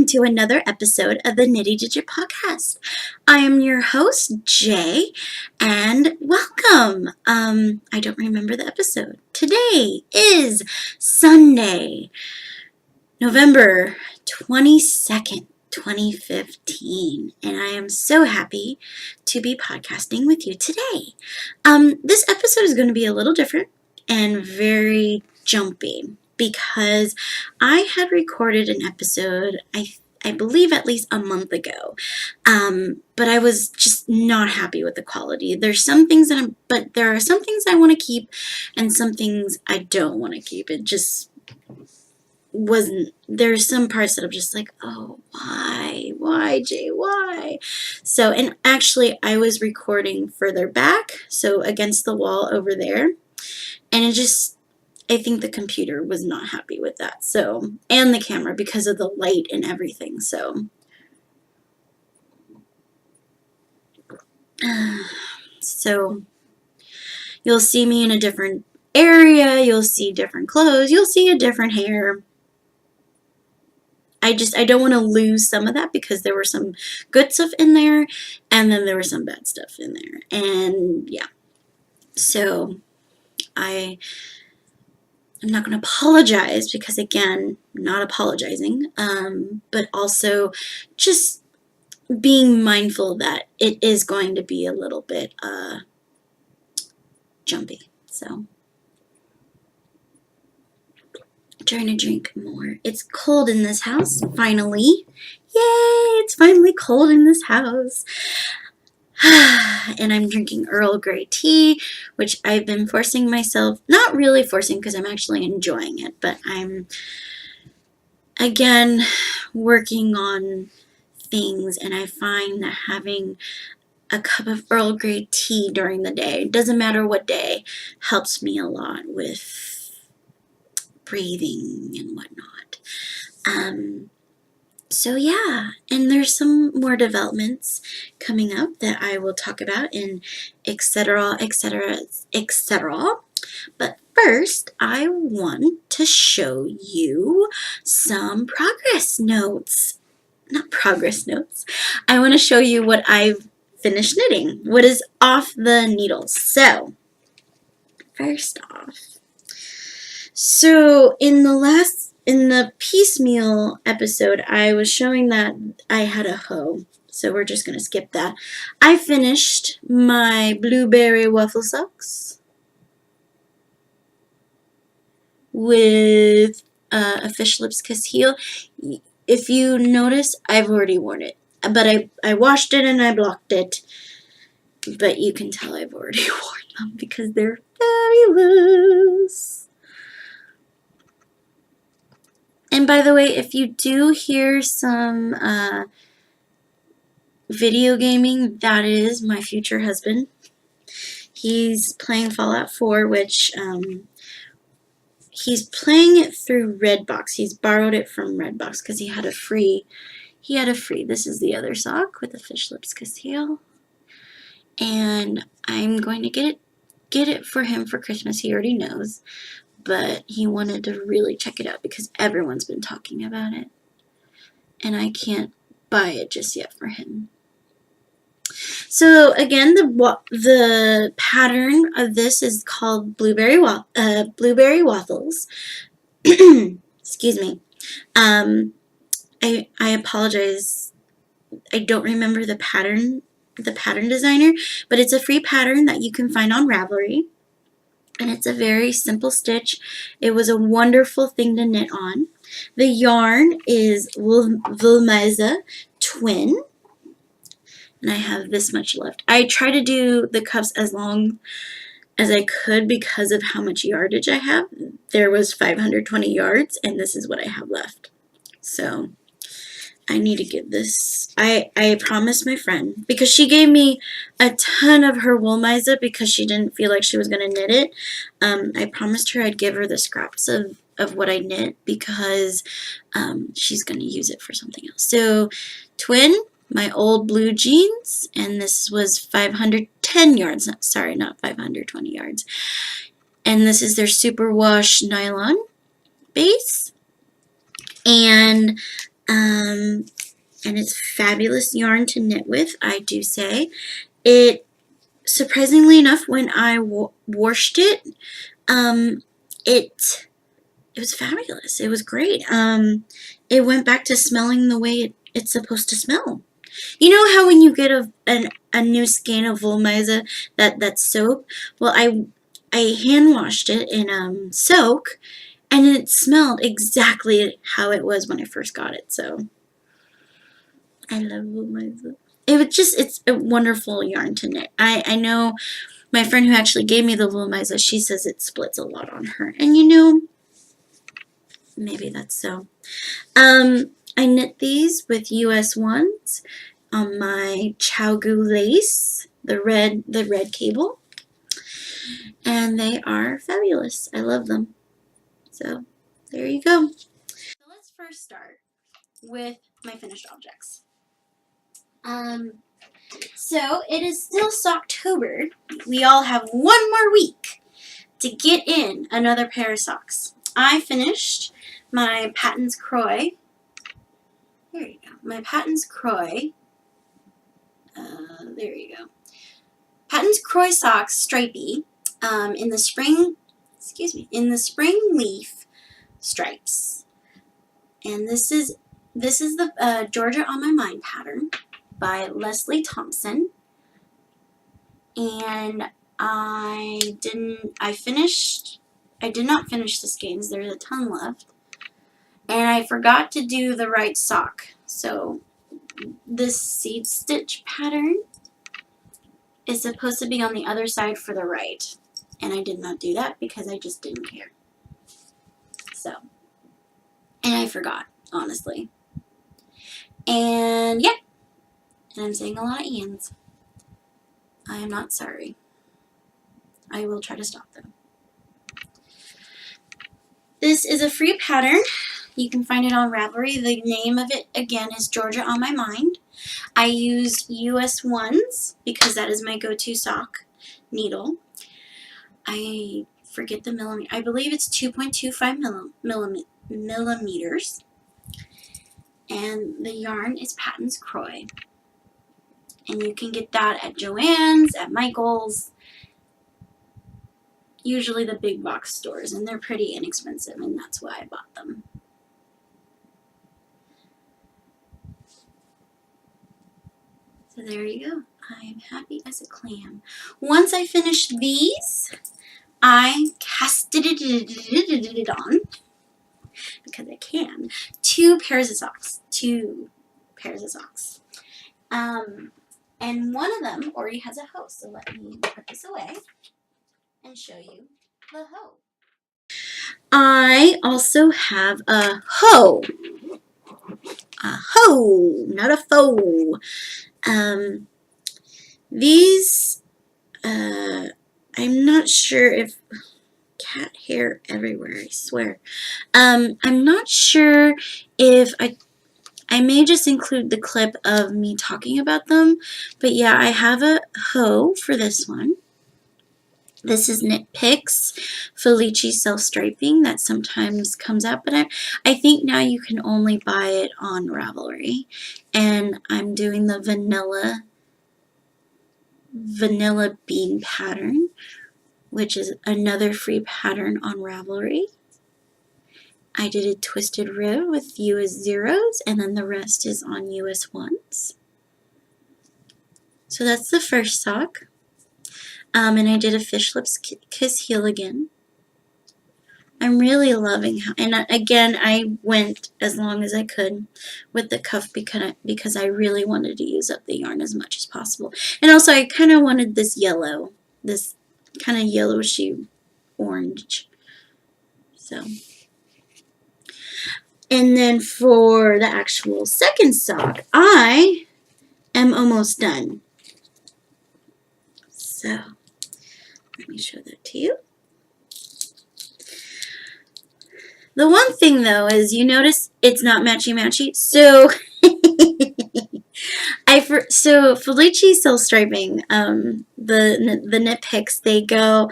to another episode of the Nitty Digit Podcast. I am your host, Jay, and welcome. I don't remember the episode. Today is Sunday, November 22nd, 2015, and I am so happy to be podcasting with you today. This episode is going to be a little different and very jumpy because I had recorded an episode, I believe at least a month ago, but I was just not happy with the quality. There are some things I want to keep and some things I don't want to keep. It just wasn't, there's some parts that I'm just like, oh, why, Jay, why? So, and actually I was recording further back, so against the wall over there, and I think the computer was not happy with that, so, and the camera because of the light and everything, so. So, you'll see me in a different area, you'll see different clothes, you'll see a different hair. I don't want to lose some of that because there were some good stuff in there, and then there was some bad stuff in there, and yeah. So, I'm not going to apologize because, again, not apologizing, but also just being mindful that it is going to be a little bit jumpy. So, trying to drink more. It's cold in this house, finally. Yay! It's finally cold in this house. And I'm drinking Earl Grey tea, which I've been forcing myself, not really forcing because I'm actually enjoying it, but I'm, again, working on things, and I find that having a cup of Earl Grey tea during the day, doesn't matter what day, helps me a lot with breathing and whatnot. So yeah, and there's some more developments coming up that I will talk about in etc., etc., etc. But first, I want to show you some progress notes. Not progress notes. I want to show you what I've finished knitting, what is off the needles. So, first off, so in the piecemeal episode, I was showing that I had a hoe, so we're just going to skip that. I finished my blueberry waffle socks with a fish lips kiss heel. If you notice, I've already worn it, but I washed it and I blocked it, but you can tell I've already worn them because they're fabulous. And by the way, if you do hear some video gaming, that is my future husband. He's playing Fallout 4, which he's playing it through Redbox. He's borrowed it from Redbox because he had a free. This is the other sock with the fish lips kiss heel. And I'm going to get it for him for Christmas. He already knows. But he wanted to really check it out because everyone's been talking about it. And I can't buy it just yet for him. So again, the pattern of this is called blueberry waffles. Excuse me. I apologize. I don't remember the pattern designer, but it's a free pattern that you can find on Ravelry. And it's a very simple stitch. It was a wonderful thing to knit on. The yarn is Wilmeza Twin. And I have this much left. I try to do the cuffs as long as I could because of how much yardage I have. There was 520 yards, and this is what I have left. So I need to give this. I promised my friend, because she gave me a ton of her Woolmiza because she didn't feel like she was going to knit it. I promised her I'd give her the scraps of what I knit because she's going to use it for something else. So, Twin, my old blue jeans, and this was 510 yards. Sorry, not 520 yards. And this is their superwash nylon base. And and it's fabulous yarn to knit with, I do say. It, surprisingly enough, when I washed it, it was fabulous. It was great. It went back to smelling the way it's supposed to smell. You know how when you get a new skein of Wollmeise, that soap? Well, I hand washed it in soak, and it smelled exactly how it was when I first got it. So I love Wollmeise. It's a wonderful yarn to knit. I know my friend who actually gave me the Wollmeise, she says it splits a lot on her. And you know, maybe that's so. I knit these with US ones on my Chowgu lace, the red cable, and they are fabulous. I love them. So there you go. So let's first start with my finished objects. So it is still Socktober. We all have one more week to get in another pair of socks. I finished my Patons Croix. There you go. My Patons Croix. There you go. Patons Croix socks, stripey, in the spring leaf stripes. And this is the Georgia on My Mind pattern by Leslie Thompson. And I did not finish the skeins. There's a ton left. And I forgot to do the right sock. So this seed stitch pattern is supposed to be on the other side for the right. And I did not do that because I just didn't care. So, and I forgot, honestly. And yeah, and I'm saying a lot of ands. I am not sorry. I will try to stop them. This is a free pattern. You can find it on Ravelry. The name of it, again, is Georgia on My Mind. I use US ones because that is my go-to sock needle. I forget the millimeter. I believe it's 2.25 millimeters. And the yarn is Patons Croix. And you can get that at Joann's, at Michael's, usually the big box stores, and they're pretty inexpensive, and that's why I bought them. So there you go. I am happy as a clam. Once I finished these, I casted it on, because I can, two pairs of socks. And one of them already has a hoe, so let me put this away and show you the hoe. I also have a hoe. A hoe, not a foe. These, I'm not sure if, cat hair everywhere, I swear. I'm not sure if I may just include the clip of me talking about them, but yeah, I have a hoe for this one. This is Knit Picks Felici self-striping that sometimes comes out, but I think now you can only buy it on Ravelry. And I'm doing the vanilla bean pattern, which is another free pattern on Ravelry. I did a twisted rib with US zeros, and then the rest is on US ones. So that's the first sock. And I did a fish lips kiss heel again. I'm really loving how, and again, I went as long as I could with the cuff because I really wanted to use up the yarn as much as possible. And also I kind of wanted this yellow, this kind of yellowishy orange. So, and then for the actual second sock, I am almost done. So, let me show that to you. The one thing though is you notice it's not matchy-matchy. So so Felici self striping, the knit picks, they come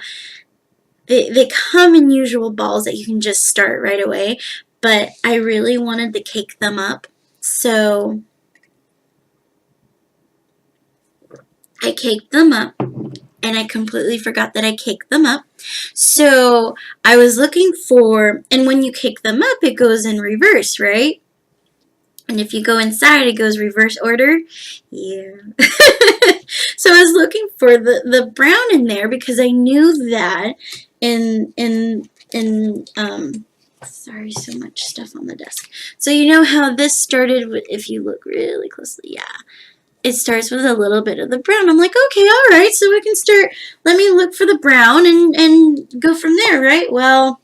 in usual balls that you can just start right away, but I really wanted to cake them up. So I caked them up, and I completely forgot that I caked them up. So I was looking for, and when you cake them up, it goes in reverse, right? And if you go inside, it goes reverse order. Yeah. So I was looking for the brown in there because I knew that sorry, so much stuff on the desk. So you know how this started with, if you look really closely, yeah. It starts with a little bit of the brown. I'm like, okay, all right, so we can start, let me look for the brown and go from there, right? Well,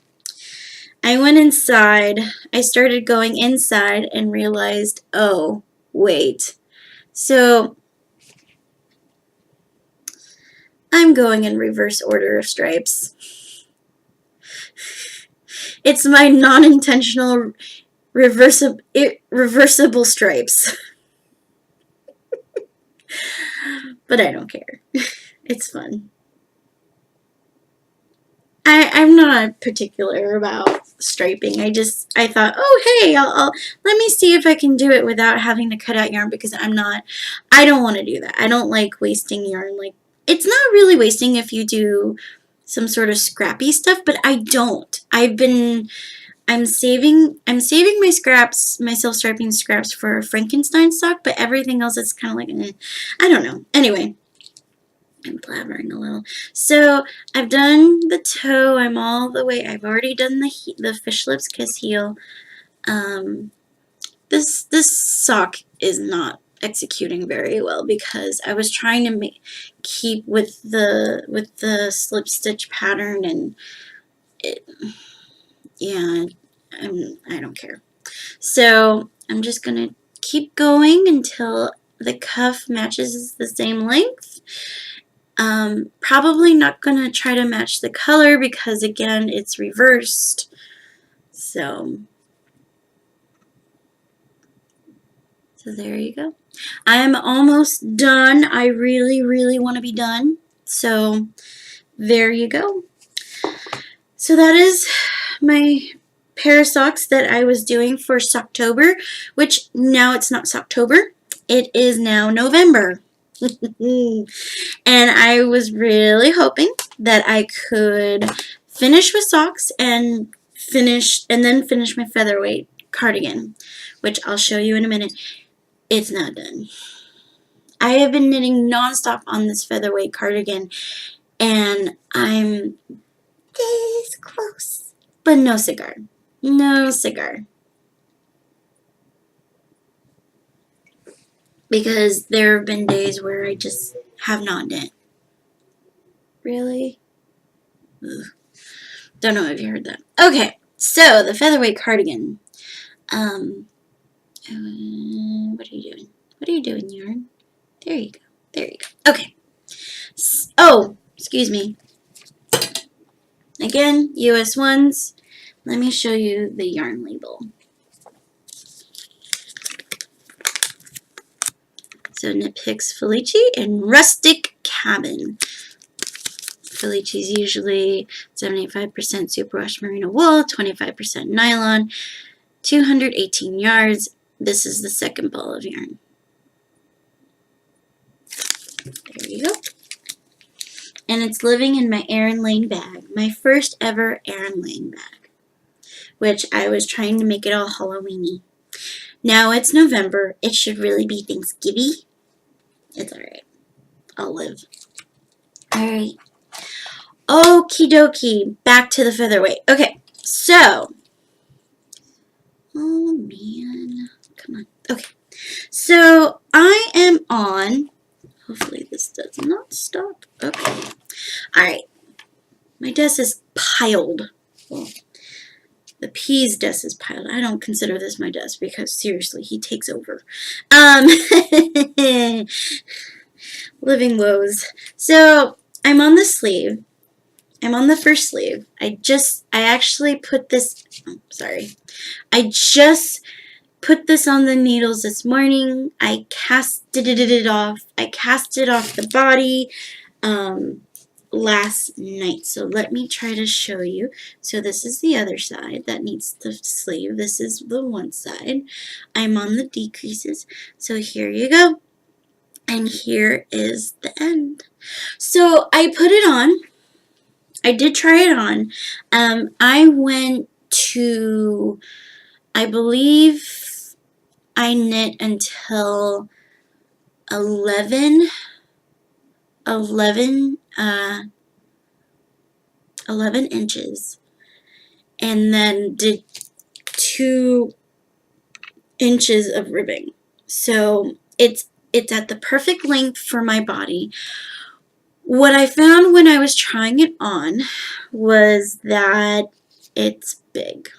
I went inside. I started going inside and realized, oh, wait. So I'm going in reverse order of stripes. It's my non-intentional reversible stripes. But I don't care. It's fun. I'm not particular about striping. I thought, oh, hey, I'll let me see if I can do it without having to cut out yarn, because I don't want to do that. I don't like wasting yarn. Like, it's not really wasting if you do some sort of scrappy stuff, but I don't. I'm saving my scraps, my self-striping scraps for Frankenstein sock, but everything else is kind of like, I don't know. Anyway, I'm blabbering a little. So I've done the toe. I'm all the way. I've already done the fish lips kiss heel. This sock is not executing very well because I was trying to keep with the slip stitch pattern, and yeah, I don't care. So I'm just gonna keep going until the cuff matches the same length. Probably not gonna try to match the color because, again, it's reversed. So there you go. I'm almost done. I really, really want to be done. So there you go. So that is my pair of socks that I was doing for Socktober, which now it's not Socktober. It is now November. And I was really hoping that I could finish with socks and then finish my featherweight cardigan, which I'll show you in a minute. It's not done. I have been knitting nonstop on this featherweight cardigan, and I'm this close. But no cigar. No cigar. Because there have been days where I just have not knit. Really? Ugh. Don't know if you heard that. Okay, so the featherweight cardigan. What are you doing? What are you doing, yarn? There you go. There you go. Okay. Oh, excuse me. Again, US ones. Let me show you the yarn label. So Knit Picks Felice and Rustic Cabin. Felice is usually 75% superwash merino wool, 25% nylon, 218 yards. This is the second ball of yarn. There you go. And it's living in my Erin Lane bag, my first ever Erin Lane bag, which I was trying to make it all Halloweeny. Now it's November. It should really be Thanksgiving. It's alright. I'll live. Alright. Okie dokie. Back to the featherweight. Okay, so. Oh, man. Come on. Okay. So, I am on. Hopefully this does not stop. Okay. Alright. My desk is piled. Well, the P's desk is piled. I don't consider this my desk because, seriously, he takes over. Living woes. So, I'm on the sleeve. I'm on the first sleeve. I actually put this, I just put this on the needles this morning. I casted it off. I cast it off the body last night. So let me try to show you. So this is the other side that needs the sleeve. This is the one side. I'm on the decreases. So here you go. And here is the end. So I put it on. I did try it on. I went to, I believe I knit until 11 inches, and then did 2 inches of ribbing. So it's at the perfect length for my body. What I found when I was trying it on was that it's big,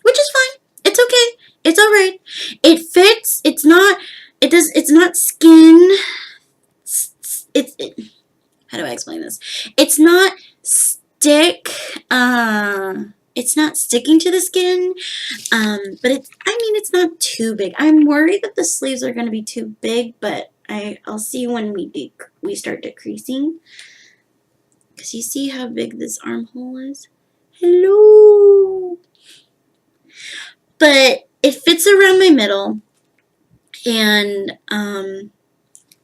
which is fine. It's okay. It's all right. It fits. It's not skin. How do I explain this? It's not it's not sticking to the skin, but it's not too big. I'm worried that the sleeves are going to be too big, but I'll see when we start decreasing. Because you see how big this armhole is? Hello! But it fits around my middle, and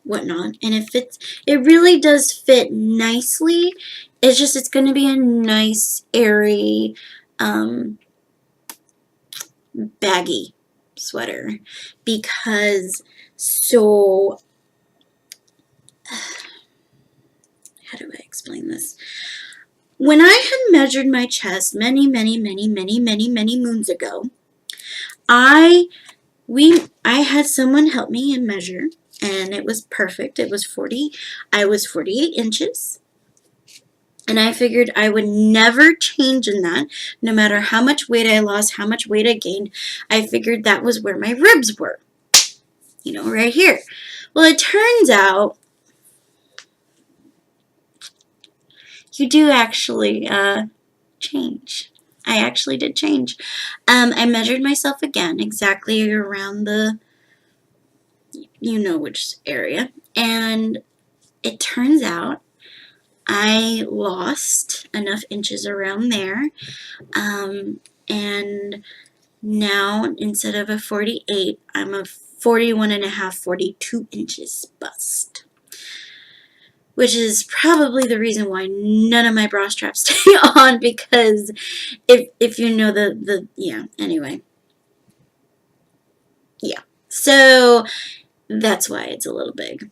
whatnot, and it really does fit nicely. It's going to be a nice, airy, baggy sweater, because how do I explain this? When I had measured my chest many moons ago, I had someone help me and measure, and it was perfect. It was 48 inches. And I figured I would never change in that, no matter how much weight I lost, how much weight I gained. I figured that was where my ribs were, right here. Well, it turns out you do actually change. I actually did change. I measured myself again, exactly around the, which area, and it turns out I lost enough inches around there, and now instead of a 48, I'm a 41.5, 42 inches bust, which is probably the reason why none of my bra straps stay on, because if you know anyway. Yeah, so that's why it's a little big.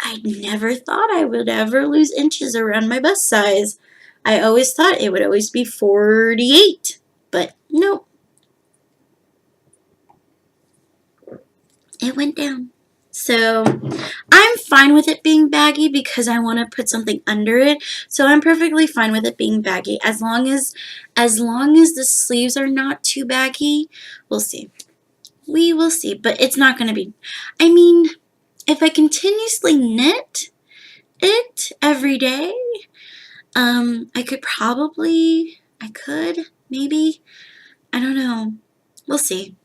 I never thought I would ever lose inches around my bust size. I always thought it would always be 48, but nope. It went down. So I'm fine with it being baggy because I want to put something under it. So I'm perfectly fine with it being baggy as long as the sleeves are not too baggy. We'll see. We will see, but it's not going to be. If I continuously knit it every day, I could, maybe, I don't know. We'll see,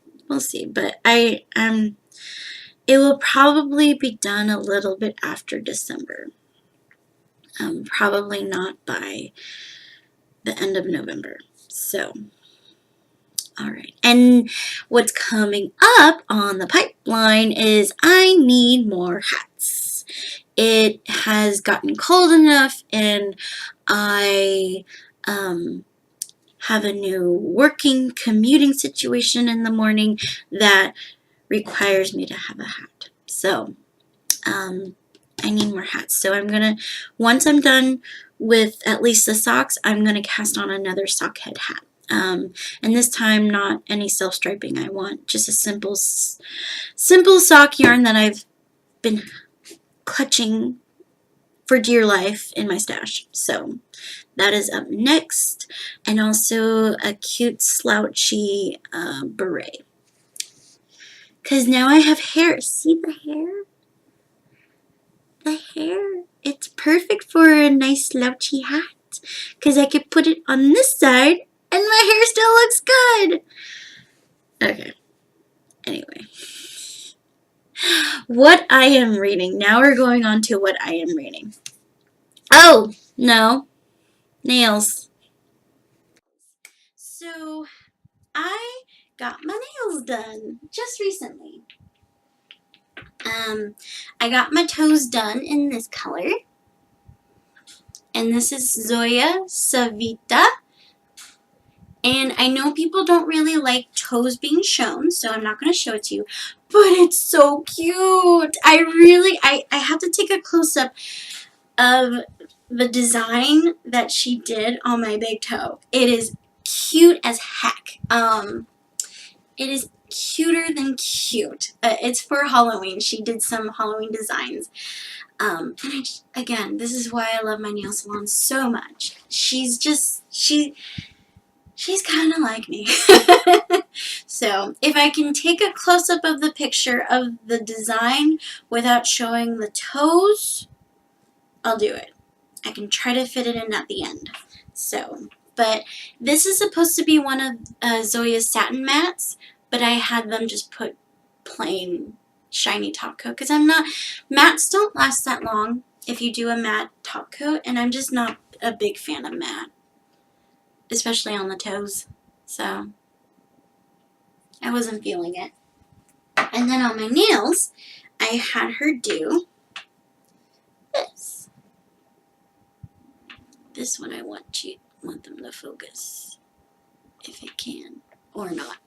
but it will probably be done a little bit after December. Probably not by the end of November. So, all right. And what's coming up on the pipeline is I need more hats. It has gotten cold enough, and I have a new working commuting situation in the morning that requires me to have a hat. So I need more hats. So once I'm done with at least the socks, I'm going to cast on another sock head hat. And this time not any self-striping. I want just a simple sock yarn that I've been clutching for dear life in my stash. So that is up next, and also a cute slouchy beret. Because now I have hair. See the hair? The hair. It's perfect for a nice slouchy hat. Because I could put it on this side, and my hair still looks good. Okay. Anyway. What I am reading. Now we're going on to what I am reading. Oh, no. Nails. So, I got my nails done just recently. I got my toes done in this color. And this is Zoya Savita. And I know people don't really like toes being shown, so I'm not going to show it to you. But it's so cute. I have to take a close-up of the design that she did on my big toe. It is cute as heck. It is cuter than cute. It's for Halloween. She did some Halloween designs. And again, this is why I love my nail salon so much. She's kind of like me. So, if I can take a close-up of the picture of the design without showing the toes, I'll do it. I can try to fit it in at the end. So, but this is supposed to be one of Zoya's satin mats, but I had them just put plain shiny top coat because mats don't last that long if you do a matte top coat, and I'm just not a big fan of matte, especially on the toes. So, I wasn't feeling it. And then on my nails, I had her do this. This one I want them to focus, if it can, or not.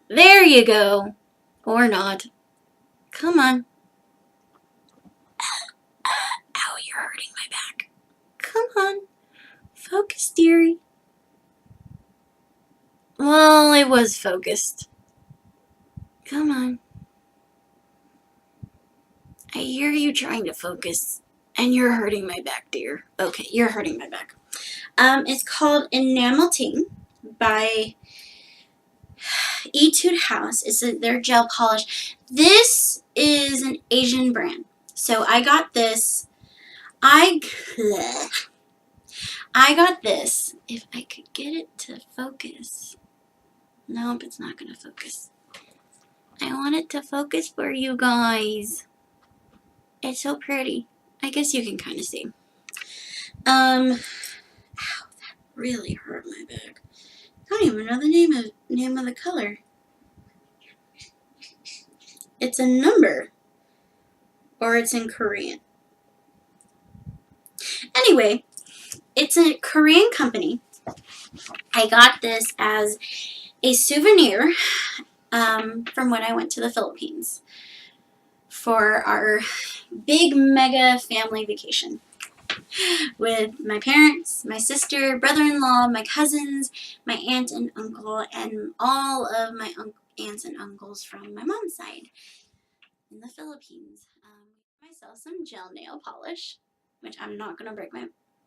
There you go. Or not. Come on. Ow, you're hurting my back. Come on. Focus, dearie. Well, it was focused. Come on. I hear you trying to focus, and you're hurting my back, dear. Okay, you're hurting my back. It's called Enamelting by Etude House. It's their gel polish. This is an Asian brand. So I got this. I got this. If I could get it to focus. Nope, it's not going to focus. I want it to focus for you guys. It's so pretty. I guess you can kind of see. Ow, that really hurt my back. I don't even know the name of the color. It's a number. Or it's in Korean. Anyway, it's a Korean company. I got this as a souvenir from when I went to the Philippines for our big mega family vacation with my parents, my sister, brother-in-law, my cousins, my aunt and uncle, and all of my aunts and uncles from my mom's side in the Philippines. Myself some gel nail polish, which I'm not going to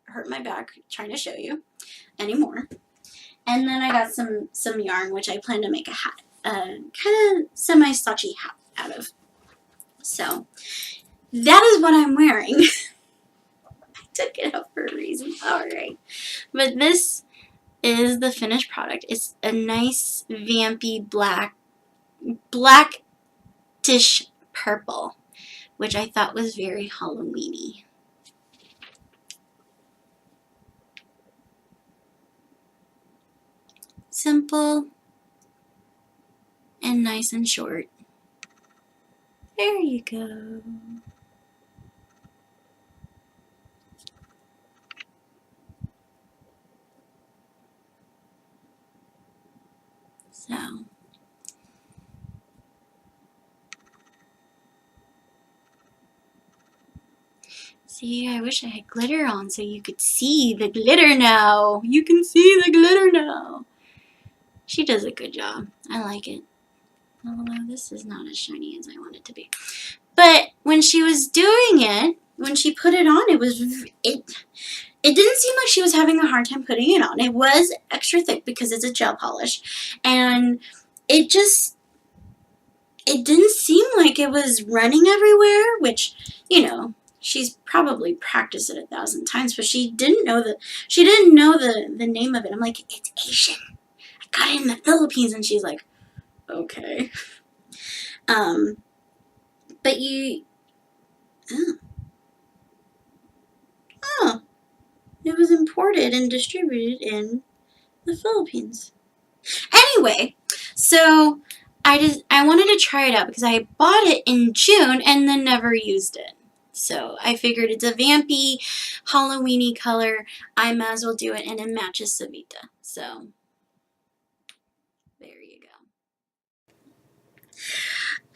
hurt my back trying to show you anymore. And then I got some yarn, which I plan to make a hat, kind of semi-slutchy hat out of. So, that is what I'm wearing. I took it out for a reason. Alright. But this is the finished product. It's a nice, vampy blackish purple, which I thought was very Halloween-y. Simple and nice and short. There you go. So, see, I wish I had glitter on so you could see the glitter now. You can see the glitter now. She does a good job. I like it. Although this is not as shiny as I want it to be. But when she was doing it, when she put it on, it didn't seem like she was having a hard time putting it on. It was extra thick because it's a gel polish. And it didn't seem like it was running everywhere, which, you know, she's probably practiced it 1,000 times, but she didn't know the name of it. I'm like, it's Asian. I got it in the Philippines, and she's like, okay. But you, oh, oh, it was imported and distributed in the Philippines. Anyway, so I wanted to try it out because I bought it in June and then never used it. So I figured it's a vampy, Halloweeny color. I might as well do it, and it matches Savita. So there you go.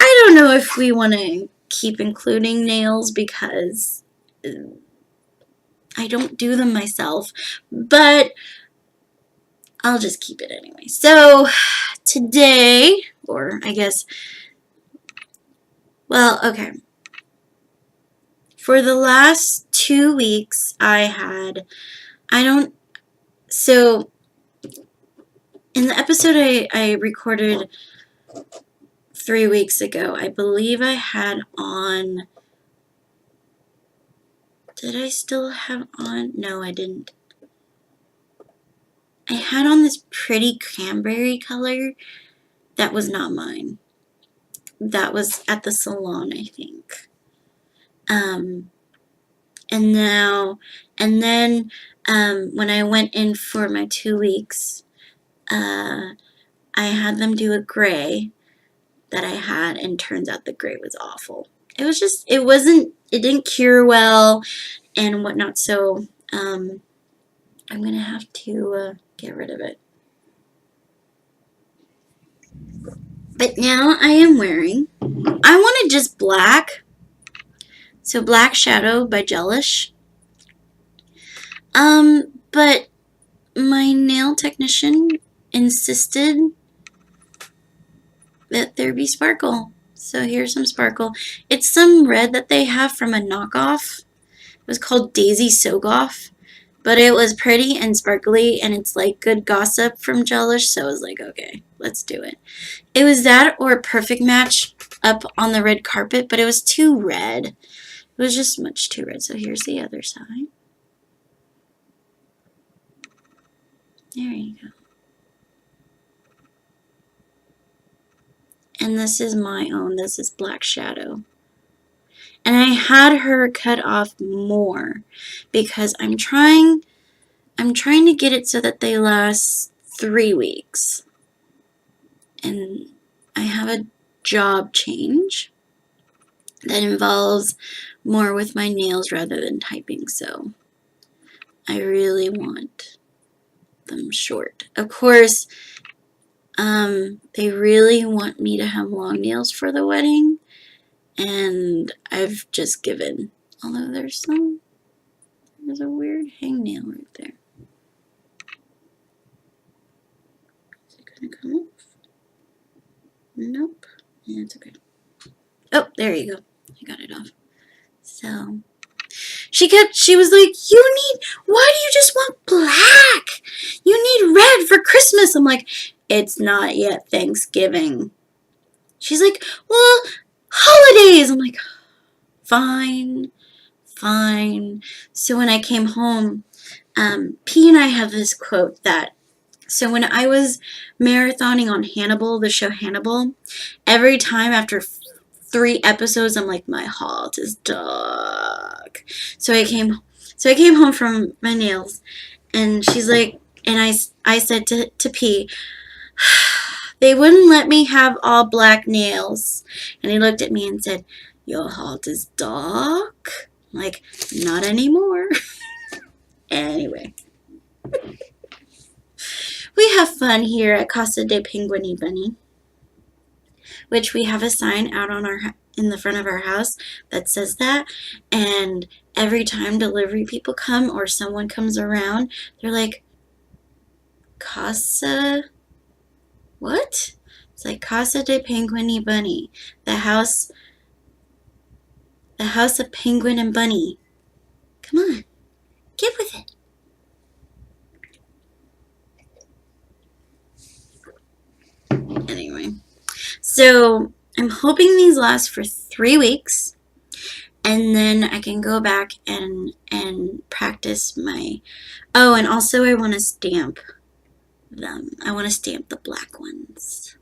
I don't know if we want to keep including nails because I don't do them myself, but I'll just keep it anyway. So today, or I guess, well, okay. For the last 2 weeks, so in the episode I recorded 3 weeks ago, I believe I had on, did I still have on? No, I didn't. I had on this pretty cranberry color that was not mine. That was at the salon, I think. And then when I went in for my 2 weeks, I had them do a gray that I had, and turns out the gray was awful. It didn't cure well and whatnot, so I'm going to have to get rid of it. But now I am wearing, I wanted just black, so Black Shadow by Jellish. But my nail technician insisted that there be sparkle. So here's some sparkle. It's some red that they have from a knockoff. It was called Daisy Sogoff. But it was pretty and sparkly, and it's like good gossip from Jellish, so I was like, okay, let's do it. It was that or a perfect match up on the red carpet, but it was too red. It was just much too red. So here's the other side. There you go. And this is my own. This is Black Shadow. And I had her cut off more because I'm trying to get it so that they last 3 weeks. And I have a job change that involves more with my nails rather than typing, so I really want them short. Of course, they really want me to have long nails for the wedding, and I've just given. Although there's a weird hangnail right there. Is it gonna come off? Nope. Yeah, it's okay. Oh, there you go. I got it off. So she was like, why do you just want black? You need red for Christmas. I'm like, it's not yet Thanksgiving. She's like, well, holidays. I'm like, fine. So when I came home, P and I have this quote that, so when I was marathoning on Hannibal, the show Hannibal, every time after 3 episodes, I'm like, my heart is dark. So I came home from my nails, and she's like, and I said to P, they wouldn't let me have all black nails. And he looked at me and said, your heart is dark? I'm like, not anymore. Anyway. We have fun here at Casa de Penguin y Bunny, which we have a sign out on in the front of our house that says that, and every time delivery people come or someone comes around, they're like, Casa, what? It's like Casa de Penguin y Bunny, the house of Penguin and Bunny. Come on, get with it. Anyway, so I'm hoping these last for 3 weeks, and then I can go back and practice my, oh, and also I want to stamp them. I want to stamp the black ones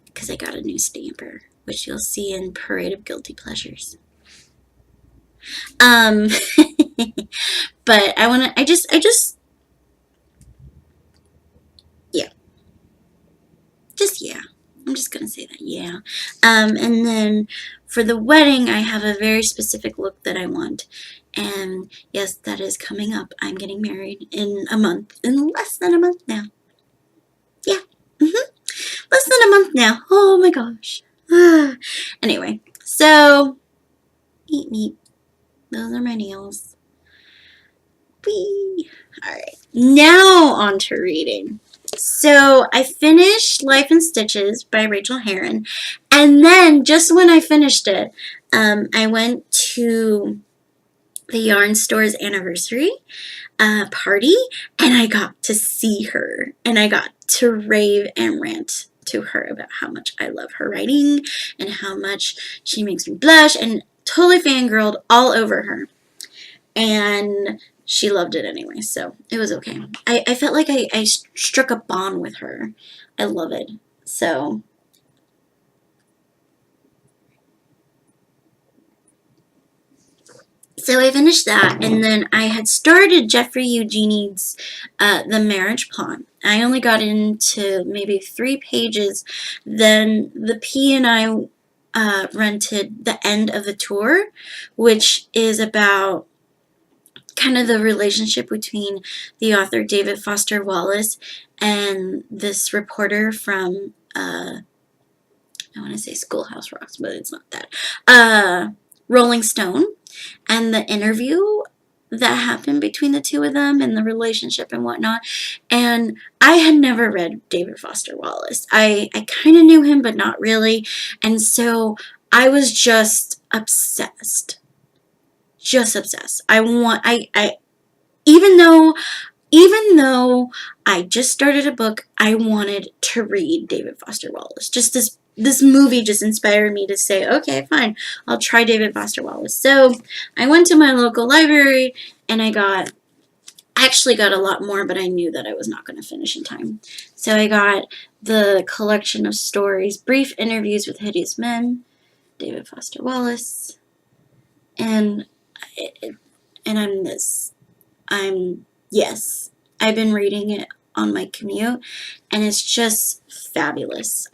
because I got a new stamper. which you'll see in Parade of Guilty Pleasures. Um, but yeah, yeah. I'm just gonna say that, yeah. And then for the wedding, I have a very specific look that I want. And yes, that is coming up. I'm getting married in a month, in less than a month now. Yeah, less than a month now. Oh my gosh. Anyway, so, meet. Those are my nails. Whee! Alright, now on to reading. So I finished Life in Stitches by Rachel Herron, and then just when I finished it, I went to the yarn store's anniversary party, and I got to see her, and I got to rave and rant to her about how much I love her writing and how much she makes me blush, and totally fangirled all over her. And she loved it anyway, so it was okay. I felt like I struck a bond with her. I love it. So I finished that, and then I had started Jeffrey Eugenie's The Marriage Plot. I only got into maybe 3 pages. Then the P and I rented The End of the Tour, which is about kind of the relationship between the author David Foster Wallace and this reporter from I want to say Schoolhouse Rocks, but it's not that. Rolling Stone, and the interview that happened between the two of them and the relationship and whatnot. And I had never read David Foster Wallace. I kind of knew him, but not really. And so I was just obsessed. Just obsessed. Even though I just started a book, I wanted to read David Foster Wallace. Just this movie just inspired me to say, okay, fine, I'll try David Foster Wallace. So I went to my local library, and I actually got a lot more, but I knew that I was not going to finish in time. So I got the collection of stories, Brief Interviews with Hideous Men, David Foster Wallace, and yes, I've been reading it on my commute, and it's just fabulous.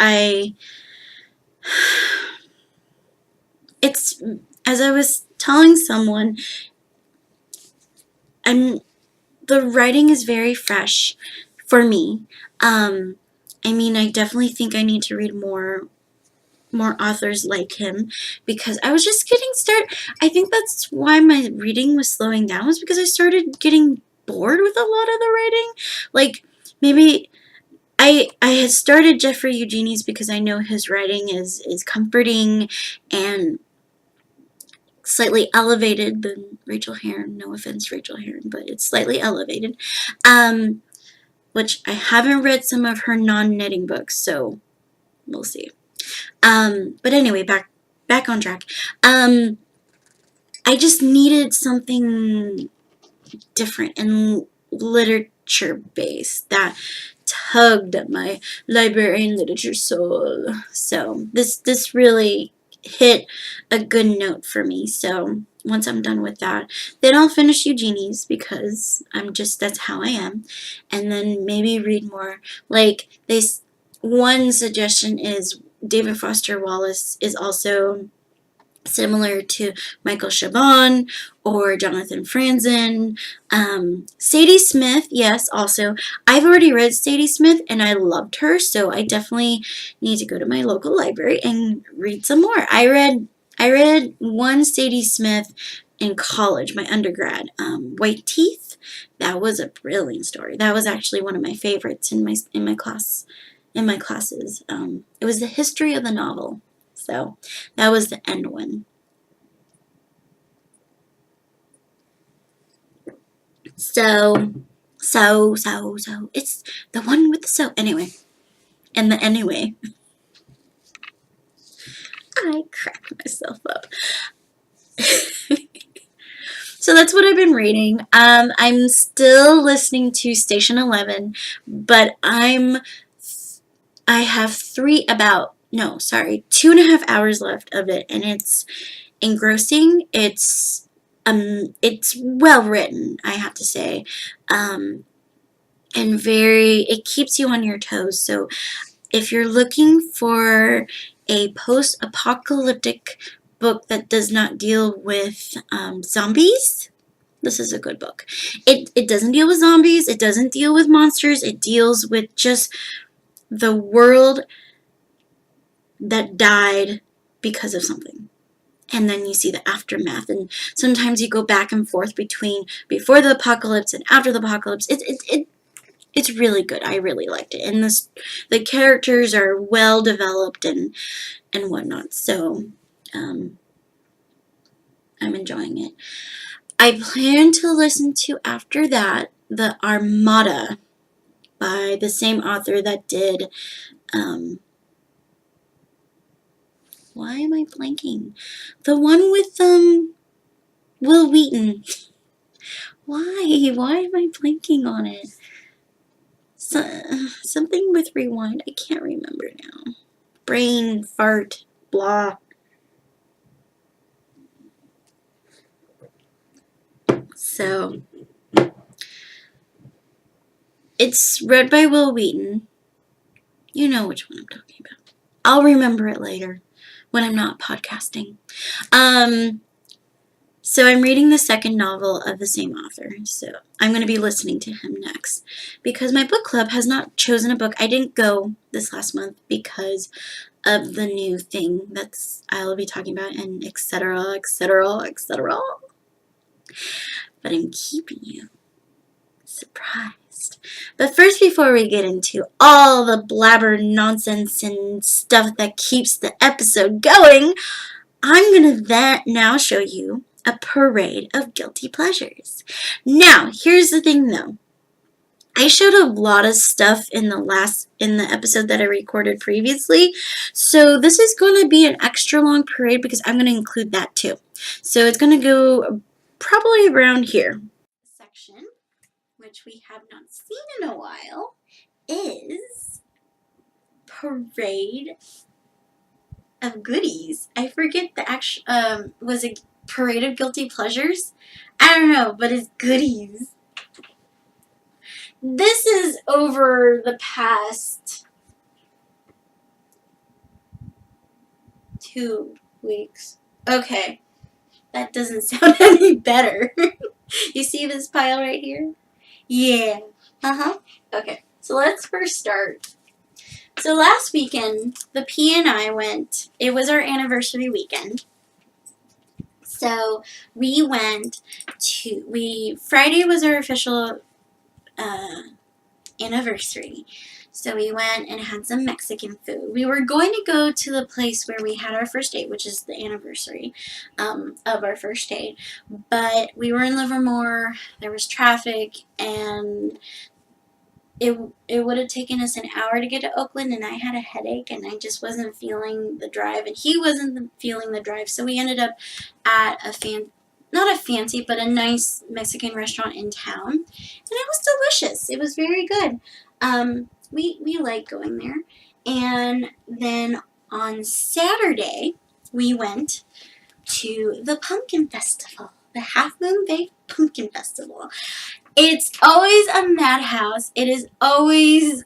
It's, as I was telling someone, the writing is very fresh for me. I definitely think I need to read more authors like him, because I was just getting started. I think that's why my reading was slowing down, was because I started getting bored with a lot of the writing. Like, maybe I had started Jeffrey Eugenie's because I know his writing is comforting and slightly elevated than Rachel Herron. No offense, Rachel Herron, but it's slightly elevated. Which I haven't read some of her non-knitting books, so we'll see. But anyway, back on track. I just needed something different and literature-based that tugged at my librarian literature soul. So this really hit a good note for me. So once I'm done with that, then I'll finish Eugenie's, because that's how I am, and then maybe read more. Like, one suggestion is David Foster Wallace is also similar to Michael Chabon or Jonathan Franzen. Sadie Smith, yes, also. I've already read Sadie Smith, and I loved her, so I definitely need to go to my local library and read some more. I read one Sadie Smith in college, my undergrad, White Teeth. That was a brilliant story. That was actually one of my favorites in my classes. It was the history of the novel. So that was the end one. So it's the one with the so anyway. And the anyway. I crack myself up. So that's what I've been reading. I'm still listening to Station 11, but I have no, sorry, 2.5 hours left of it, and it's engrossing. It's well written, I have to say, and it keeps you on your toes. So if you're looking for a post-apocalyptic book that does not deal with zombies, this is a good book. It doesn't deal with zombies. It doesn't deal with monsters. It deals with just the world that died because of something. And then you see the aftermath. And sometimes you go back and forth between before the apocalypse and after the apocalypse. It's really good. I really liked it. And the characters are well developed and whatnot. So I'm enjoying it. I plan to listen to, after that, the Armada by the same author that did, why am I blanking? The one with Will Wheaton. Why? Why am I blanking on it? Something with rewind. I can't remember now. Brain fart. Blah. So, it's read by Will Wheaton. You know which one I'm talking about. I'll remember it later when I'm not podcasting. So I'm reading the second novel of the same author. So I'm going to be listening to him next. Because my book club has not chosen a book. I didn't go this last month because of the new thing I'll be talking about, and etc., etc., etc. But I'm keeping you surprised. But first, before we get into all the blabber nonsense and stuff that keeps the episode going, I'm going to now show you a parade of guilty pleasures. Now, here's the thing though. I showed a lot of stuff in the episode that I recorded previously. So this is going to be an extra long parade because I'm going to include that too. So it's going to go probably around here. Section, which we have not seen in a while, is parade of goodies. I forget the actual, was it parade of guilty pleasures? I don't know, but it's goodies. This is over the past 2 weeks. Okay, that doesn't sound any better. You see this pile right here? Yeah. Okay, so let's first start. So last weekend, the P and I went. It was our anniversary weekend. So we went Friday was our official anniversary. So we went and had some Mexican food. We were going to go to the place where we had our first date, which is the anniversary of our first date. But we were in Livermore, there was traffic, and it would have taken us an hour to get to Oakland, and I had a headache, and I just wasn't feeling the drive, and he wasn't feeling the drive. So we ended up at not a fancy, but a nice Mexican restaurant in town, and it was delicious. It was very good. We like going there. And then on Saturday, we went to the Pumpkin Festival, the Half Moon Bay Pumpkin Festival. It's always a madhouse. It is always...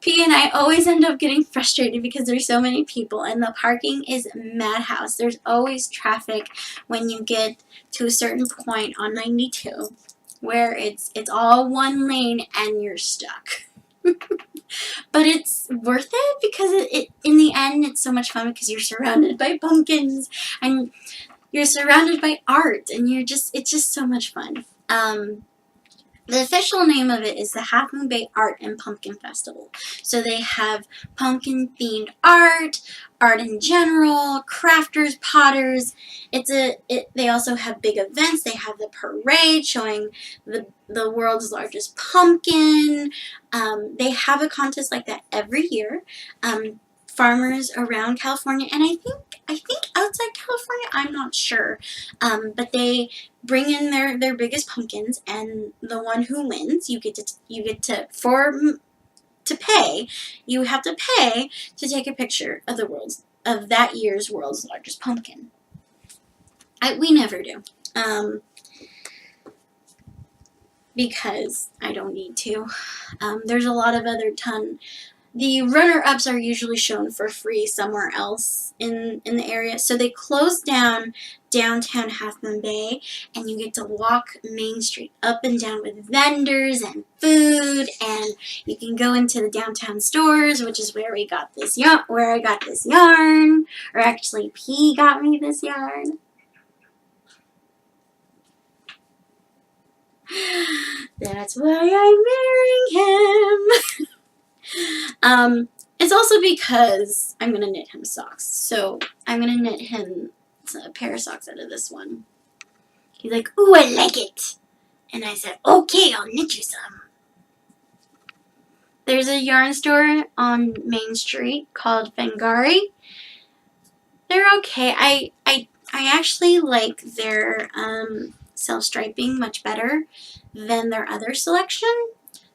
P and I always end up getting frustrated because there's so many people, and the parking is madhouse. There's always traffic when you get to a certain point on 92 where it's all one lane and you're stuck. But it's worth it because it in the end it's so much fun because you're surrounded by pumpkins and you're surrounded by art, and it's just so much fun. The official name of it is the Half Moon Bay Art and Pumpkin Festival. So they have pumpkin-themed art in general, crafters, potters. They also have big events. They have the parade showing the world's largest pumpkin. They have a contest like that every year. Farmers around California, and I think outside California, I'm not sure, but they bring in their biggest pumpkins, and the one who wins, you get to to pay. You have to pay to take a picture of that year's world's largest pumpkin. We never do. Because I don't need to. There's a lot of other the runner-ups are usually shown for free somewhere else in the area. So they closed down downtown Half Moon Bay, and you get to walk Main Street up and down with vendors and food, and you can go into the downtown stores, which is where I got this yarn, or actually P got me this yarn. That's why I'm marrying him. It's also because I'm gonna knit him socks. So I'm gonna knit him a pair of socks out of this one. He's like, ooh, I like it. And I said, okay, I'll knit you some. There's a yarn store on Main Street called Fengari. They're okay. I actually like their self-striping much better than their other selection.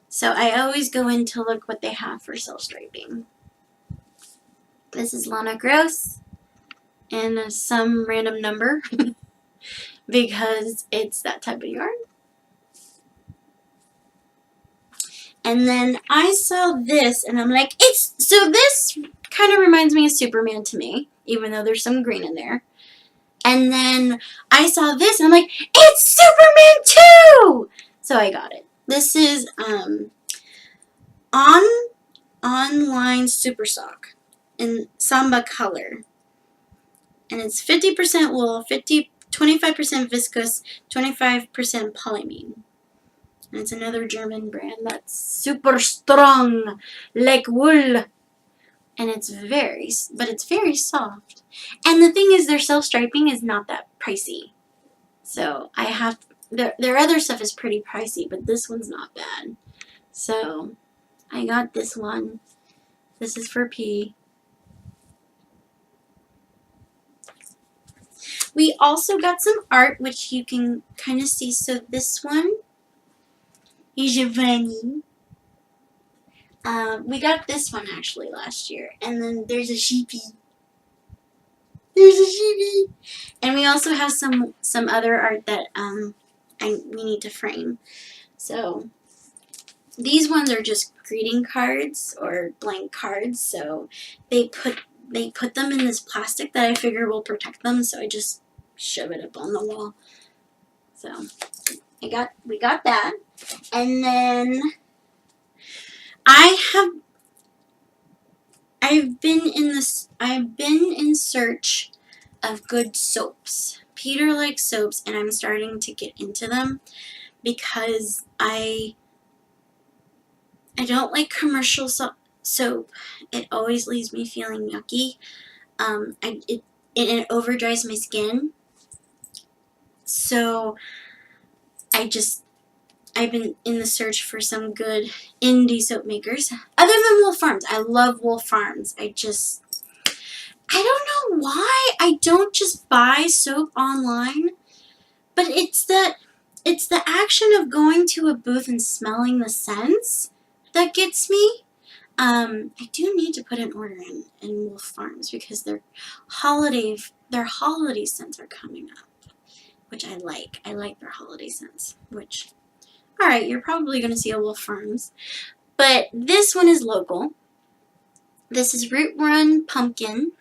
So I always go in to look what they have for self-striping. This is Lana Gross and some random number because it's that type of yarn. And then I saw this and I'm like, so this kind of reminds me of Superman to me, even though there's some green in there. And then I saw this and I'm like, it's Superman too! So I got it. This is online super sock in Samba color. And it's 50% wool, 25% viscose, 25% polyamine. And it's another German brand that's super strong, like wool. And it's very soft. And the thing is, their self-striping is not that pricey. So their other stuff is pretty pricey, but this one's not bad. So I got this one. This is for P. We also got some art, which you can kind of see. So this one is Giovanni. We got this one actually last year. And then there's a sheepy. And we also have some other art that we need to frame. So these ones are just greeting cards or blank cards. So they put them in this plastic that I figure will protect them. So I just shove it up on the wall. So we got that. And then I've been in search of good soaps. Peter likes soaps, and I'm starting to get into them because I don't like commercial soap. It always leaves me feeling yucky. It overdries my skin. So I've been in the search for some good indie soap makers. Other than Wolf Farms. I love Wolf Farms. I don't know why I don't just buy soap online. But it's the action of going to a booth and smelling the scents that gets me. I do need to put an order in Wolf Farms because their holiday scents are coming up, which I like. I like their holiday scents, which, alright, you're probably going to see a Wolf Farms. But this one is local. This is Root Run Pumpkin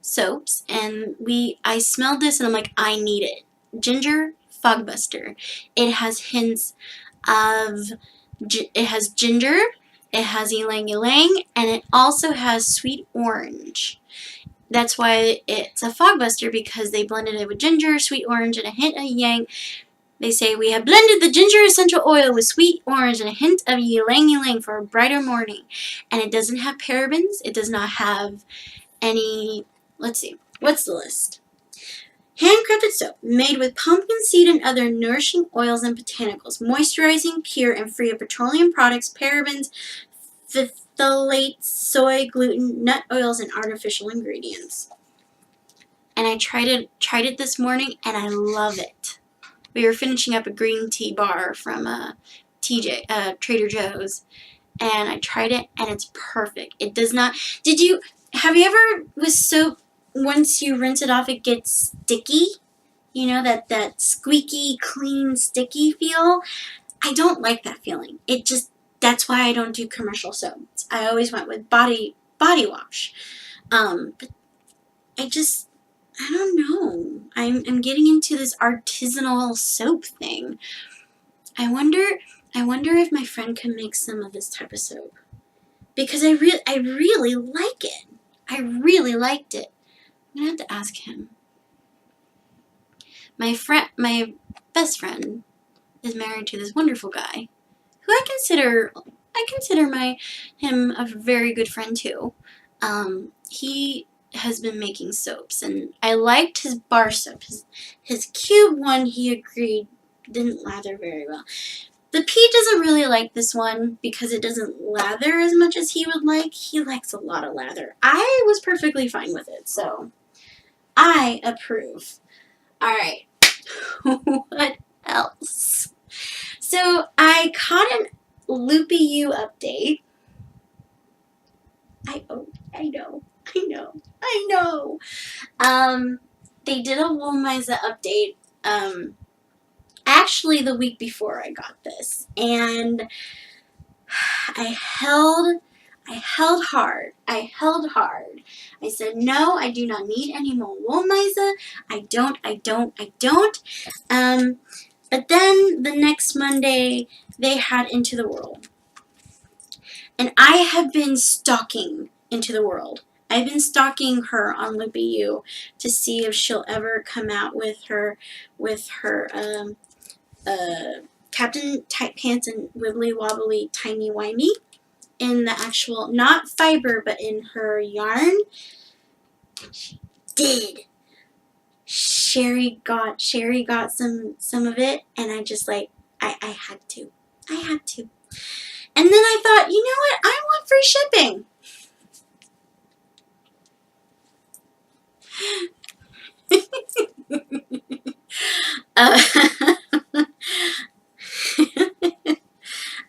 soaps, and I smelled this and I'm like, I need it. Ginger Fog Buster. It has hints of, it has ginger, it has ylang ylang, and it also has sweet orange. That's why it's a Fog Buster, because they blended it with ginger, sweet orange, and a hint of yang. They say, we have blended the ginger essential oil with sweet orange and a hint of ylang ylang for a brighter morning. And it doesn't have parabens. It does not have any, let's see, what's the list? Handcrafted soap made with pumpkin seed and other nourishing oils and botanicals, moisturizing, pure, and free of petroleum products, parabens, phthalates, soy, gluten, nut oils, and artificial ingredients. And I tried it this morning, and I love it. We were finishing up a green tea bar from Trader Joe's, and I tried it, and it's perfect. It does not. Have you ever with soap, once you rinse it off, it gets sticky? You know, that squeaky, clean, sticky feel? I don't like that feeling. That's why I don't do commercial soaps. I always went with body wash. But I don't know. I'm getting into this artisanal soap thing. I wonder if my friend can make some of this type of soap. Because I really like it. I really liked it. I'm gonna have to ask him. My best friend is married to this wonderful guy, who I consider him a very good friend too. He has been making soaps, and I liked his bar soap. His cube one, he agreed, didn't lather very well. The Pete doesn't really like this one because it doesn't lather as much as he would like. He likes a lot of lather. I was perfectly fine with it, so I approve. Alright, what else? So I caught an Loopy U update. I know. They did a Woolmiza update, actually the week before I got this, and I held hard. I said, no, I do not need any more Woolmiza. I don't. But then the next Monday, they had Into the World. And I have been stalking Into the World. I've been stalking her on Loopy U to see if she'll ever come out with her Captain Tight Pants and Wibbly Wobbly Timey Wimey in the actual, not fiber, but in her yarn. And she did. Sherry got some of it, and I just I had to. And then I thought, you know what? I want free shipping.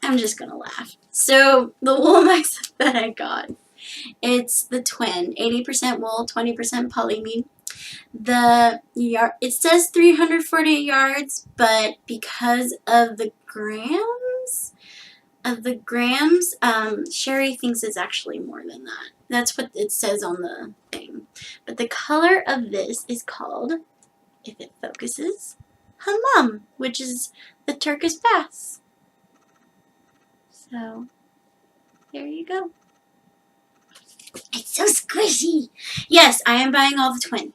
I'm just gonna laugh. So the Woolmiza that I got, it's the twin, 80% wool, 20% polyamide. It says 348 yards, but because of the grams, Sherry thinks it's actually more than that. That's what it says on the thing. But the color of this is called, if it focuses, Hammam, which is the Turkish baths. So, there you go. It's so squishy. Yes, I am buying all the twin.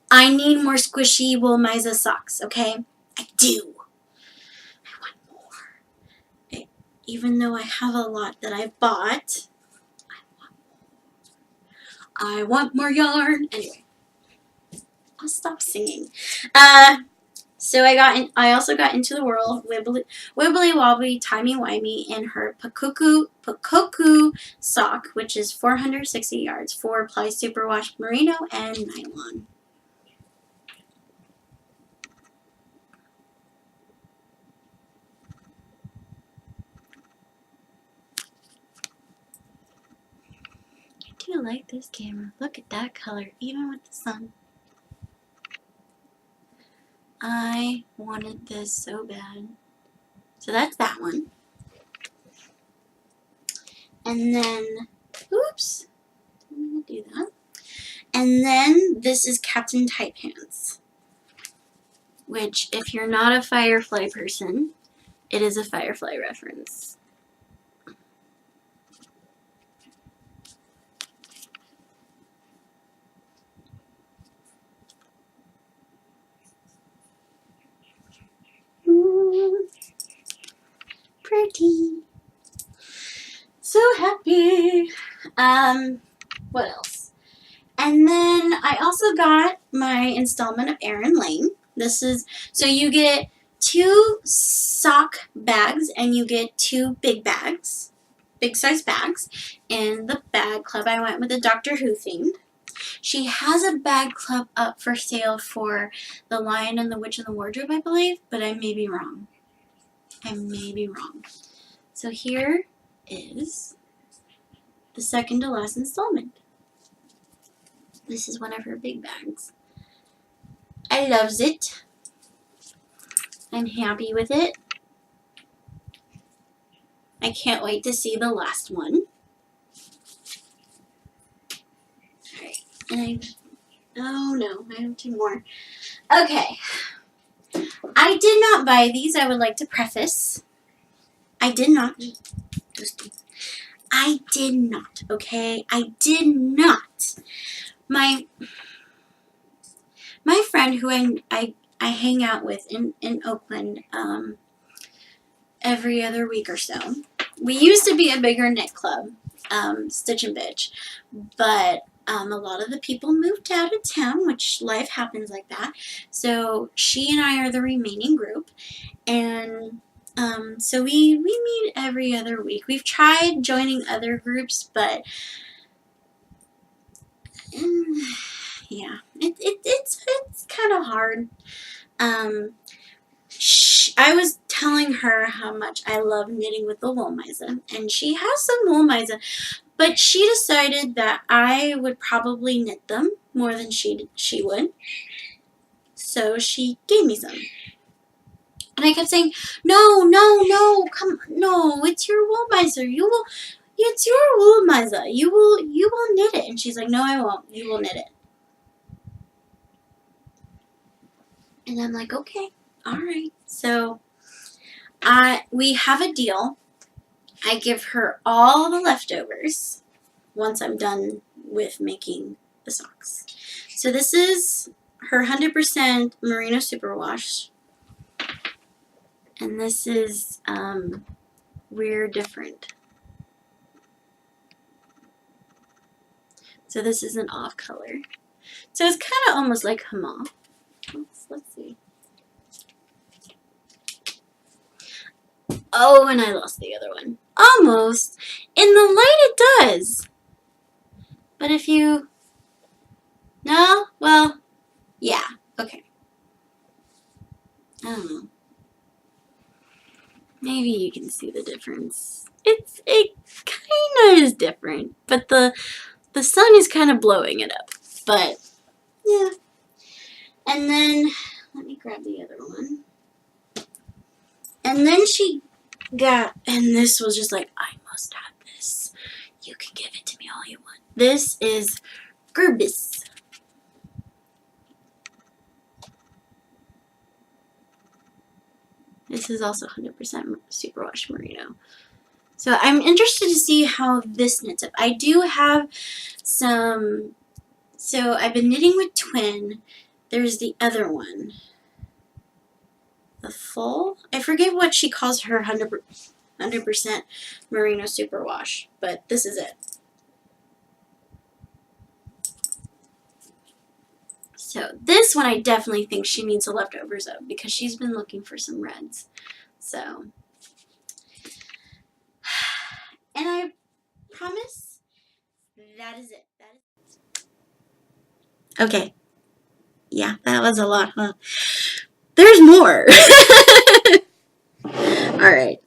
I need more squishy Woolmiza socks, okay? I do. I want more. Even though I have a lot that I bought, I want more yarn. Anyway, I'll stop singing. So I also got Into the World, Wibbly Wobbly Timey Wimey in her Pakoku sock, which is 460 yards, 4-ply superwash merino and nylon. I do like this camera. Look at that color, even with the sun. I wanted this so bad. So that's that one. And then, oops, I'm going to do that. And then this is Captain Tight Pants, which, if you're not a Firefly person, it is a Firefly reference. Ooh, pretty. So happy. What else? And then I also got my installment of Erin Lane. So you get 2 sock bags and you get 2 big size bags. In the bag club, I went with the Doctor Who themed. She has a bag club up for sale for The Lion and the Witch and the Wardrobe, I believe, but I may be wrong. So here is the second to last installment. This is one of her big bags. I loves it. I'm happy with it. I can't wait to see the last one. Alright, and oh no, I have 2 more. Okay. I did not buy these, I would like to preface. I did not. I did not, okay? I did not. My friend who I hang out with in Oakland every other week or so. We used to be a bigger knit club, Stitch and Bitch, but a lot of the people moved out of town, which life happens like that. So she and I are the remaining group, and so we meet every other week. We've tried joining other groups, but yeah, it's kind of hard. I was telling her how much I love knitting with the Woolmizer, and she has some Woolmizer, but she decided that I would probably knit them more than she would, so she gave me some. And I kept saying, no, it's your Woolmizer. It's your Woolmizer. You will knit it. And she's like, no, I won't. You will knit it. And I'm like, okay, all right. So we have a deal. I give her all the leftovers once I'm done with making the socks. So this is her 100% Merino Superwash. And this is We're Different. So this is an off color. So it's kind of almost like Hama. Let's see. Oh, and I lost the other one. Almost. In the light it does. But if you... No? Well, yeah. Okay. I don't know. Maybe you can see the difference. It kind of is different, but the sun is kind of blowing it up. But, yeah. And then, let me grab the other one. And then she got, and this was just like, I must have this. You can give it to me all you want. This is Gerbis. This is also 100% Superwash Merino. So I'm interested to see how this knits up. I do have some, so I've been knitting with Twin. There's the other one. The full? I forget what she calls her 100% Merino Superwash, but this is it. So this one I definitely think she needs the leftovers of because she's been looking for some reds. So, and I promise that is it. Okay. Yeah, that was a lot, huh? There's more. Alright.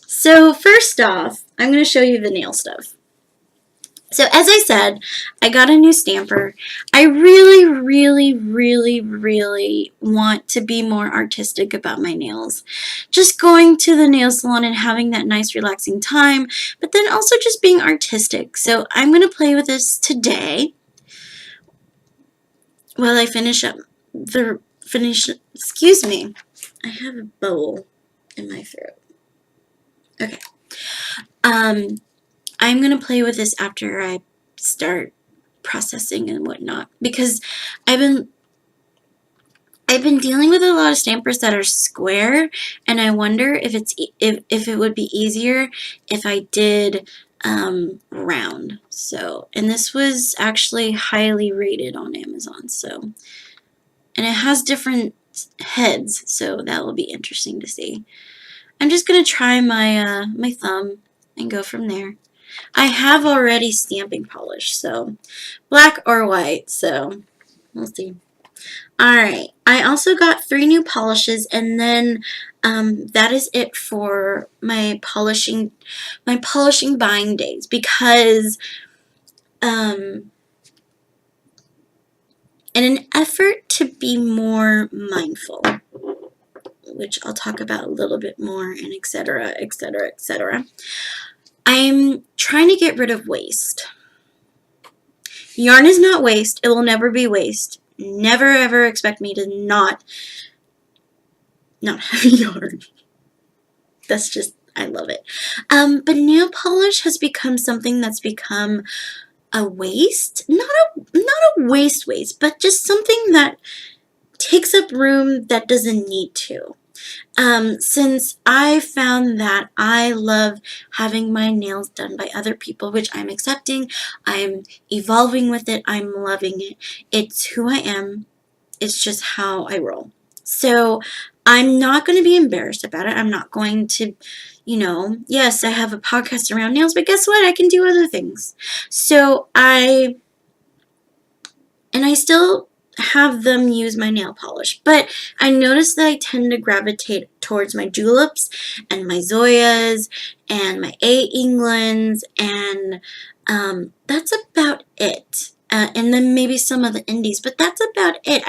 So first off, I'm going to show you the nail stuff. So as I said, I got a new stamper. I really, really, really, really want to be more artistic about my nails. Just going to the nail salon and having that nice relaxing time, but then also just being artistic. So I'm going to play with this today while I finish up excuse me, I have a bowl in my throat. Okay. I'm going to play with this after I start processing and whatnot because I've been dealing with a lot of stampers that are square, and I wonder if if it would be easier if I did round. So, and this was actually highly rated on Amazon. So, and it has different heads, so that will be interesting to see. I'm just going to try my my thumb and go from there. I have already stamping polish, so black or white, so we'll see. Alright, I also got 3 new polishes, and then that is it for my polishing buying days, because in an effort to be more mindful, which I'll talk about a little bit more, and etc., etc., etc., I'm trying to get rid of waste. Yarn is not waste. It will never be waste. Never ever expect me to not have yarn. That's just, I love it. But nail polish has become something that's become a waste. Not a waste, but just something that takes up room that doesn't need to. Since I found that I love having my nails done by other people, which I'm accepting, I'm evolving with it, I'm loving it. It's who I am. It's just how I roll. So I'm not going to be embarrassed about it. I'm not going to, yes, I have a podcast around nails, but guess what? I can do other things. So I still have them use my nail polish, but I notice that I tend to gravitate towards my juleps and my Zoyas and my A. Englands, and that's about it. And then maybe some of the indies, but that's about it.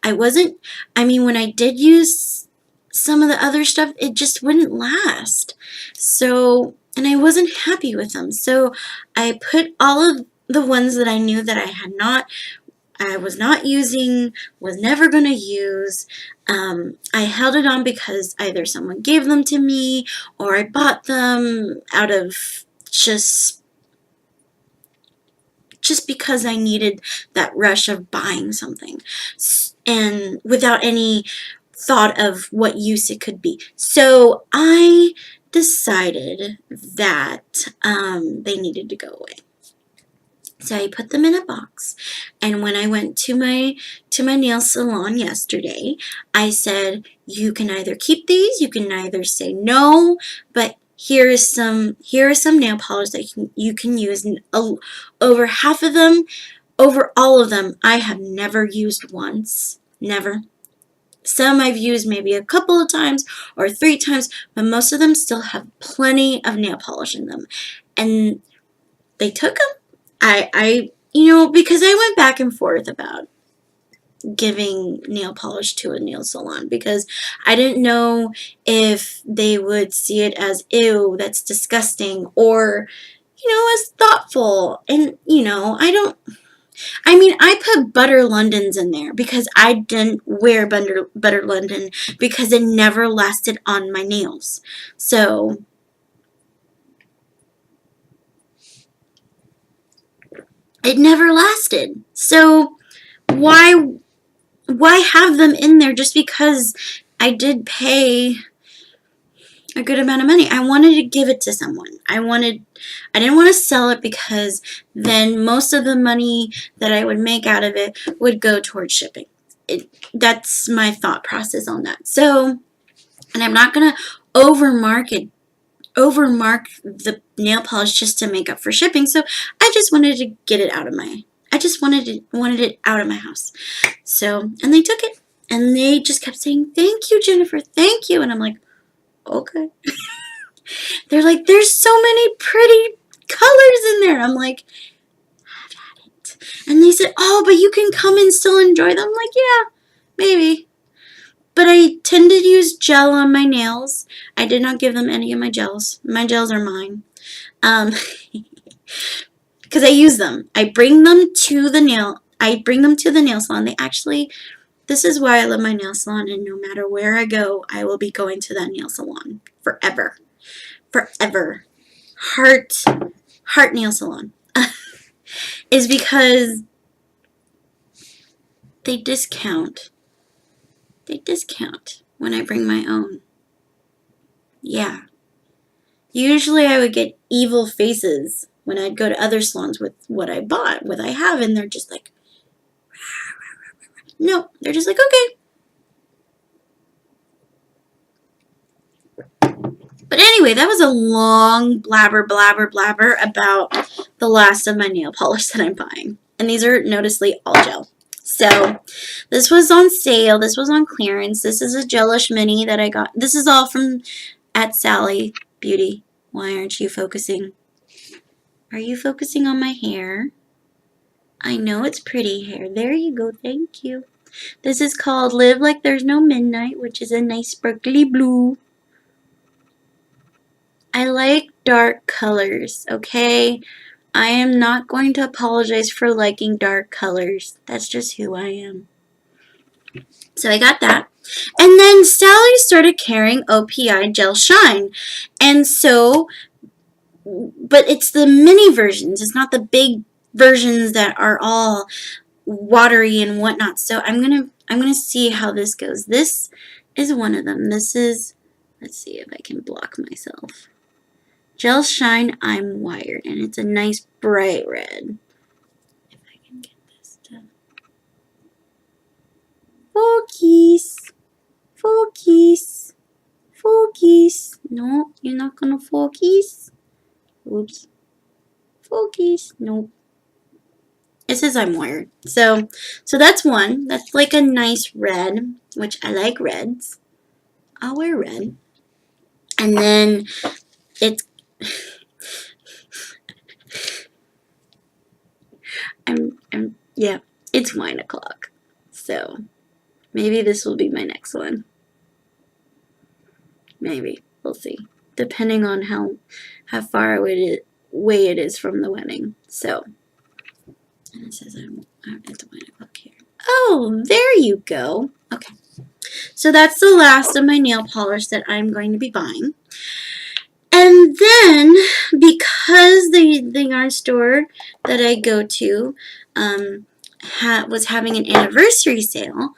When I did use some of the other stuff, it just wouldn't last. So, and I wasn't happy with them. So I put all of the ones that I knew that I was not using, was never going to use. I held it on because either someone gave them to me or I bought them out of just because I needed that rush of buying something, and without any thought of what use it could be. So I decided that they needed to go away. So I put them in a box, and when I went to my nail salon yesterday, I said, you can either keep these, you can either say no, but here is some nail polish that you can use. And over half of them, over all of them, I have never used once. Never. Some I've used maybe a couple of times or 3 times, but most of them still have plenty of nail polish in them. And they took them. Because I went back and forth about giving nail polish to a nail salon, because I didn't know if they would see it as, ew, that's disgusting, or, as thoughtful. And, I put Butter Londons in there because I didn't wear Butter London because it never lasted on my nails. So it never lasted. So why have them in there just because I did pay a good amount of money? I wanted to give it to someone. I didn't want to sell it, because then most of the money that I would make out of it would go towards shipping. That's my thought process on that. So, and I'm not going to overmark the nail polish just to make up for shipping. So I just wanted to get it out of my wanted it out of my house. So, and they took it, and they just kept saying, thank you, Jennifer, thank you. And I'm like, okay. They're like, there's so many pretty colors in there. I'm like, have at it. And they said, oh, but you can come and still enjoy them. I'm like, yeah, maybe. But I tend to use gel on my nails. I did not give them any of my gels. My gels are mine. Because I use them. I bring them to the nail salon. This is why I love my nail salon, and no matter where I go, I will be going to that nail salon forever. Forever. Heart nail salon. Is because they discount when I bring my own. Yeah. Usually I would get evil faces when I'd go to other salons with what I bought, what I have, and they're just like, no, they're just like, okay. But anyway, that was a long blabber about the last of my nail polish that I'm buying. And these are noticeably all gel. So this was on sale. This was on clearance. This is a gelish mini that I got. This is all from at Sally Beauty. Why aren't you focusing? Are you focusing on my hair? I know it's pretty hair. There you go. Thank you. This is called Live Like There's No Midnight, which is a nice sparkly blue. I like dark colors, okay? I am not going to apologize for liking dark colors. That's just who I am. So I got that. And then Sally started carrying OPI Gel Shine. And so, but it's the mini versions. It's not the big versions that are all watery and whatnot. So I'm gonna see how this goes. This is one of them. This is, let's see if I can block myself. Gel Shine I'm Wired, and it's a nice bright red. If I can get this to focus, focus, focus. No, you're not gonna focus. Oops. Focus. Nope. It says I'm wired. So that's one. That's like a nice red, which I like reds. I'll wear red. And then it's yeah, it's wine o'clock. So maybe this will be my next one. Maybe. We'll see. Depending on how far away it is from the wedding. So, and it says I'm at the wine o'clock here. Oh, there you go. Okay. So that's the last of my nail polish that I'm going to be buying. And then, because the yarn store that I go to was having an anniversary sale,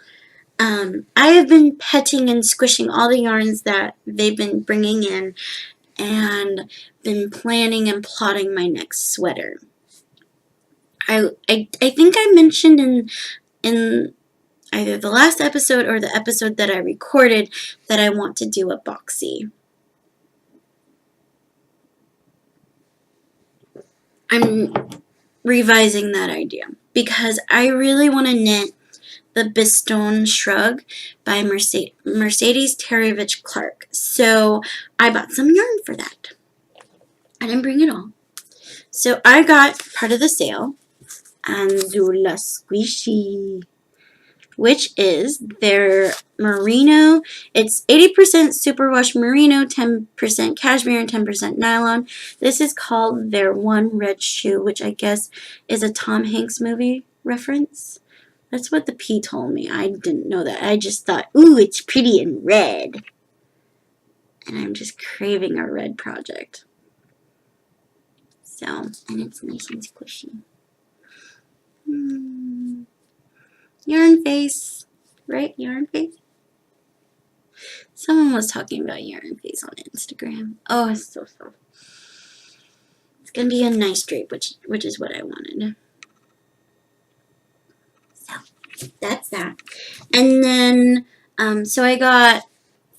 I have been petting and squishing all the yarns that they've been bringing in and been planning and plotting my next sweater. I think I mentioned in either the last episode or the episode that I recorded that I want to do a boxy. I'm revising that idea because I really want to knit the Bistone Shrug by Mercedes Terevich Clark. So I bought some yarn for that. I didn't bring it all. So I got part of the sale, Anzula Squishy, which is their merino. It's 80% superwash merino, 10% cashmere, and 10% nylon. This is called their One Red Shoe, which I guess is a Tom Hanks movie reference. That's what the P told me. I didn't know that. I just thought, ooh, it's pretty in red. And I'm just craving a red project. So, and it's nice and squishy. Yarn face, right? Yarn face? Someone was talking about yarn face on Instagram. Oh, it's so soft. It's going to be a nice drape, which is what I wanted. So, that's that. And then, so I got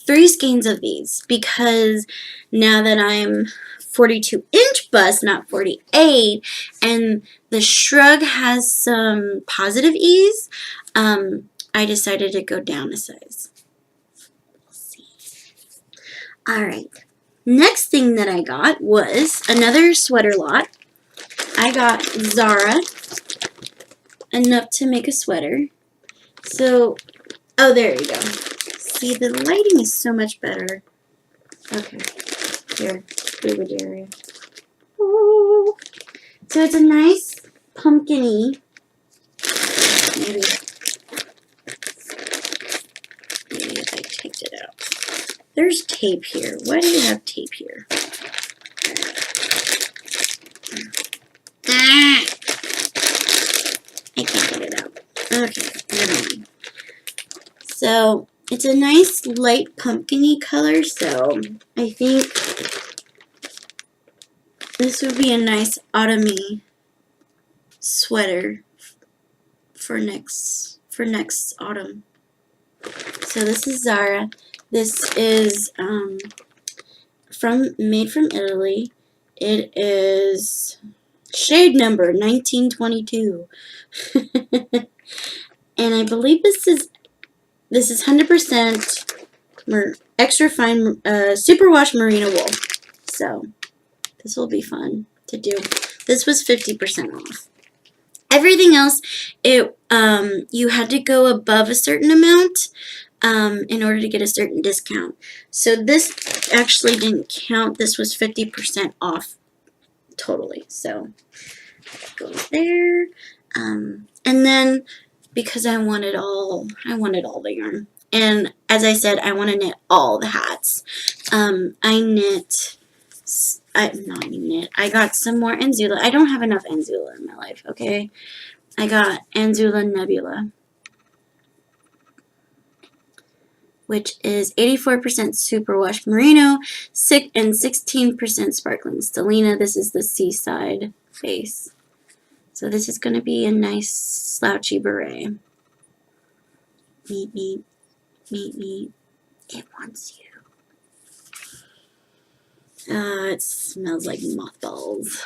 3 skeins of these because now that I'm 42-inch bust, not 48, and the shrug has some positive ease, I decided to go down a size. We'll see. Alright, next thing that I got was another sweater lot. I got Zara enough to make a sweater. So, oh, there you go. See, the lighting is so much better. Okay, here, fluid area. Oh. So it's a nice pumpkin-y. Maybe if I taped it out. There's tape here. Why do you have tape here? Ah! I can't get it out. Okay, never mind. So it's a nice light pumpkin-y color, so I think this would be a nice autumn-y sweater for next autumn. So this is Zara. This is made from Italy. It is shade number 1922. And I believe this is 100% extra fine superwash merino wool. So this will be fun to do. This was 50% off. Everything else, you had to go above a certain amount in order to get a certain discount. So this actually didn't count. This was 50% off totally. So go there. And then because I wanted all the yarn. And as I said, I want to knit all the hats. I got some more Anzula. I don't have enough Anzula in my life, okay? I got Anzula Nebula, which is 84% superwash merino, and 16% sparkling stellina. This is the seaside face. So this is going to be a nice slouchy beret. Meet, meet, meet, meet. It wants you. It smells like mothballs.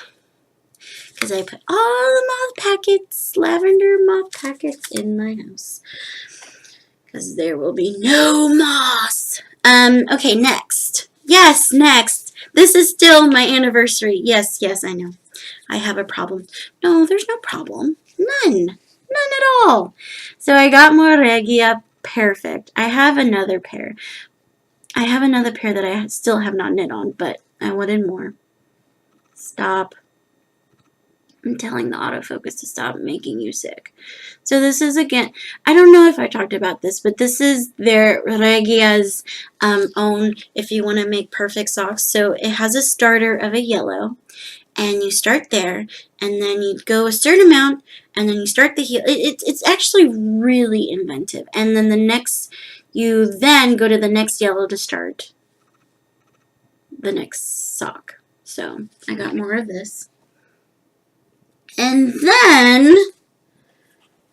Because I put all the moth packets, lavender moth packets in my house. Because there will be no moss. Okay, next. Yes, next. This is still my anniversary. Yes, I know. I have a problem. No, there's no problem. None at all. So I got more Regia. Perfect. I have another pair. That I still have not knit on, but I wanted more. Stop. I'm telling the autofocus to stop making you sick. So this is, again, I don't know if I talked about this, but this is their Regia's own, if you want to make perfect socks. So it has a starter of a yellow, and you start there, and then you go a certain amount, and then you start the heel. It's actually really inventive. And then you then go to the next yellow to start the next sock. So I got more of this. And then,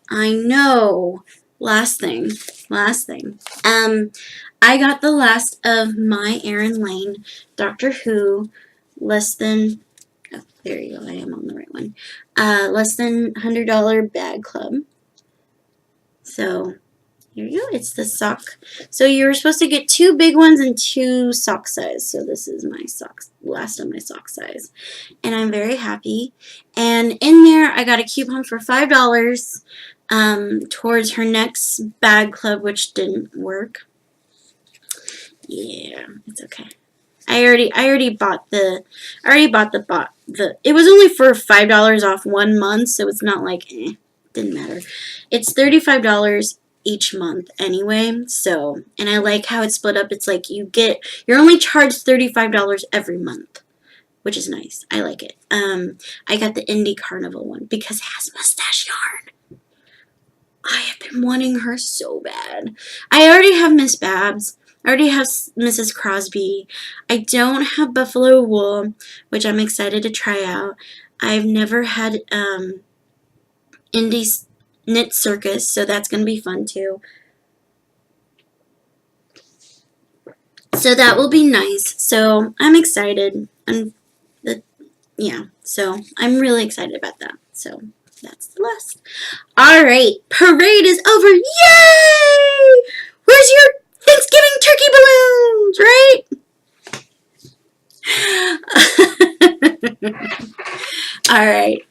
I know, last thing. I got the last of my Erin Lane Doctor Who less than, oh, there you go, I am on the right one, less than $100 bag club. So, here you go, it's the sock. So you were supposed to get 2 big ones and 2 sock size. So this is my last of my sock size. And I'm very happy. And in there, I got a coupon for $5 towards her next bag club, which didn't work. Yeah, it's okay. I already bought the it was only for $5 off 1 month, so it's not like didn't matter. It's $35 each month anyway, so, and I like how it's split up. It's like you're only charged $35 every month, which is nice. I like it. I got the Indie Carnival one because it has mustache yarn. I have been wanting her so bad. I already have Miss Babs. I already have Mrs. Crosby. I don't have Buffalo Wool, which I'm excited to try out. I've never had Indie Knit Circus, so that's going to be fun too. So that will be nice. So I'm excited. So I'm really excited about that. So that's the last. All right, parade is over. Yay! Where's your Thanksgiving turkey balloons, right? All right.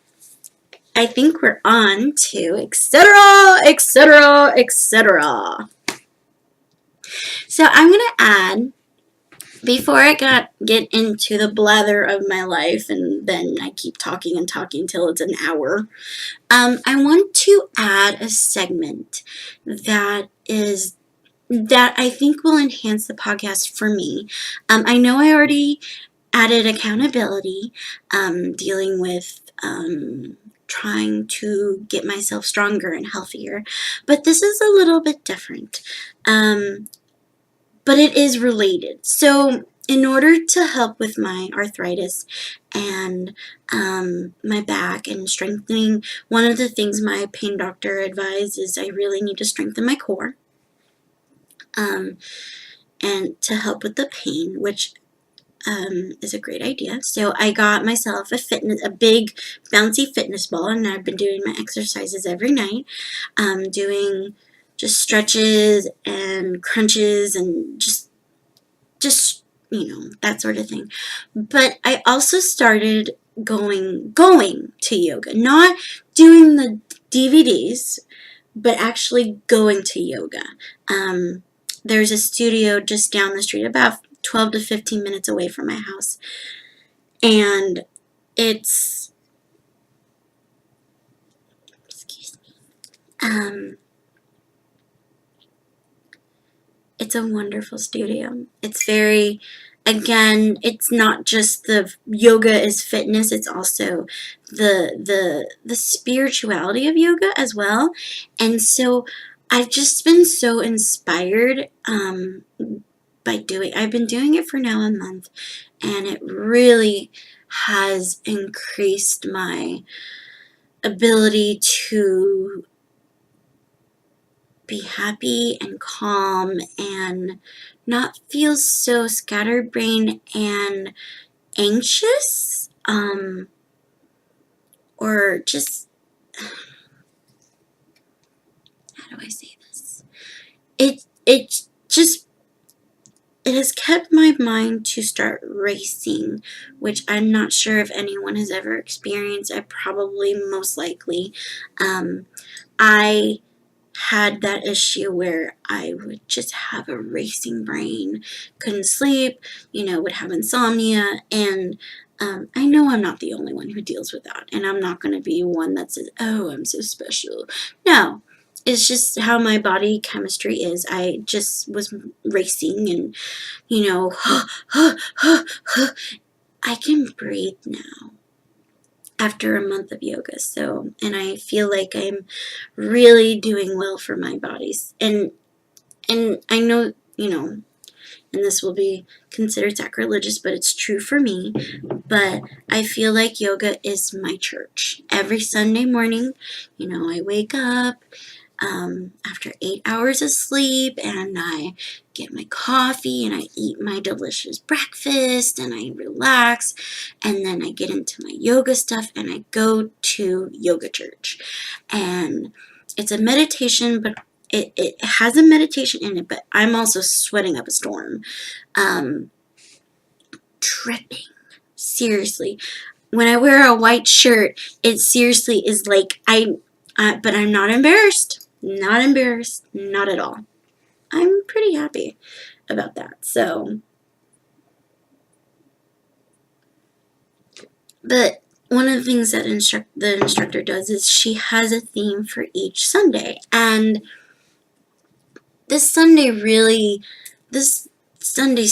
I think we're on to etc., etc., etc. So I'm going to add, before I get into the blather of my life, and then I keep talking and talking till it's an hour, I want to add a segment that I think will enhance the podcast for me. I know I already added accountability, dealing with trying to get myself stronger and healthier, but this is a little bit different. But it is related. So in order to help with my arthritis and my back and strengthening, one of the things my pain doctor advised is I really need to strengthen my core. And to help with the pain, which is a great idea. So I got myself a big bouncy fitness ball, and I've been doing my exercises every night, doing just stretches and crunches and just that sort of thing. But I also started going to yoga, not doing the DVDs, but actually going to yoga. There's a studio just down the street, about 12 to 15 minutes away from my house, and it's excuse me, it's a wonderful studio. It's very, again, it's not just the yoga is fitness, it's also the spirituality of yoga as well. And so I've just been so inspired I've been doing it for now a month, and it really has increased my ability to be happy and calm and not feel so scatterbrained and anxious, or just, how do I say this? It just, it has kept my mind to start racing, which I'm not sure if anyone has ever experienced. I probably, most likely. I had that issue where I would just have a racing brain, couldn't sleep, would have insomnia, and I know I'm not the only one who deals with that, and I'm not going to be one that says, oh, I'm so special. No, it's just how my body chemistry is. I just was racing, and, I can breathe now after a month of yoga. So, and I feel like I'm really doing well for my bodies. And I know, and this will be considered sacrilegious, but it's true for me. But I feel like yoga is my church. Every Sunday morning, I wake up after 8 hours of sleep, and I get my coffee, and I eat my delicious breakfast, and I relax, and then I get into my yoga stuff, and I go to yoga church. And it's a meditation, but it has a meditation in it, but I'm also sweating up a storm. Tripping. Seriously. When I wear a white shirt, it seriously is like, but I'm not embarrassed. Not embarrassed. Not at all. I'm pretty happy about that. So, but one of the things that the instructor does is she has a theme for each Sunday. And this Sunday's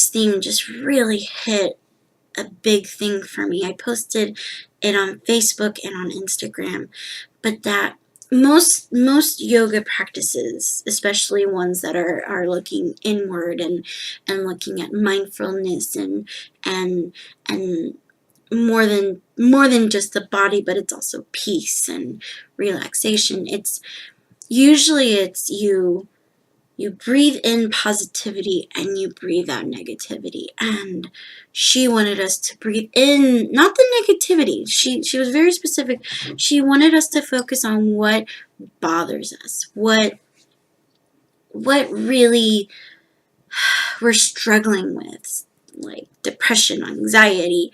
theme just really hit a big thing for me. I posted it on Facebook and on Instagram, but that most yoga practices, especially ones that are looking inward and looking at mindfulness and more than just the body, but it's also peace and relaxation. It's you breathe in positivity and you breathe out negativity. And she wanted us to breathe in, not the negativity. She was very specific. She wanted us to focus on what bothers us, what really we're struggling with, like depression, anxiety,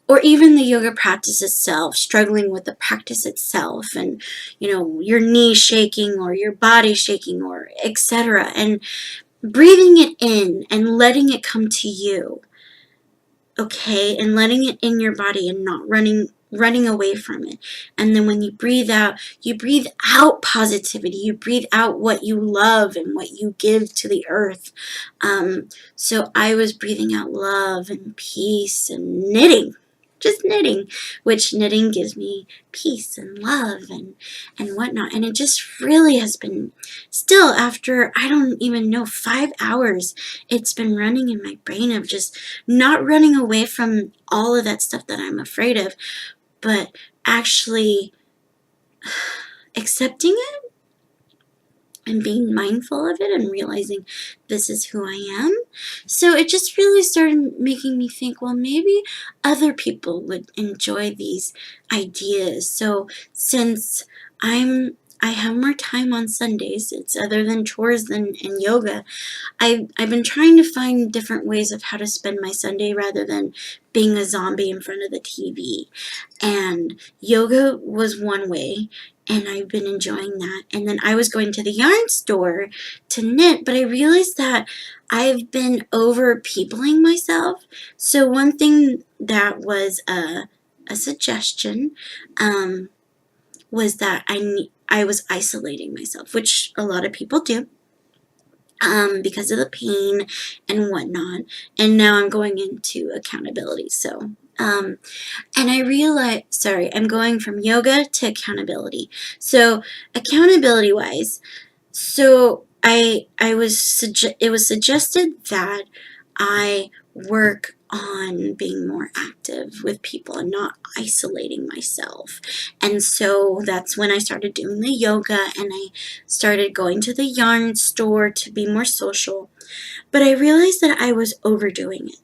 or even the yoga practice itself, struggling with the practice itself, and your knee shaking or your body shaking, or etc., and breathing it in and letting it come to you, okay, and letting it in your body and not running away from it. And then when you breathe out positivity, you breathe out what you love and what you give to the earth. So I was breathing out love and peace and knitting, just knitting, which knitting gives me peace and love and whatnot. And it just really has been, still after, I don't even know, 5 hours, it's been running in my brain of just not running away from all of that stuff that I'm afraid of, but actually accepting it and being mindful of it and realizing this is who I am. So it just really started making me think, well, maybe other people would enjoy these ideas. So since I have more time on Sundays, it's other than chores and yoga, I've been trying to find different ways of how to spend my Sunday rather than being a zombie in front of the TV. And yoga was one way, and I've been enjoying that. And then I was going to the yarn store to knit, but I realized that I've been over peopling myself. So one thing that was a suggestion was that I was isolating myself, which a lot of people do. Because of the pain and whatnot. And now I'm going into accountability. So, and I realized, sorry, I'm going from yoga to accountability. So, accountability wise, so it was suggested that I work on being more active with people and not isolating myself. And so that's when I started doing the yoga, and I started going to the yarn store to be more social. But I realized that I was overdoing it.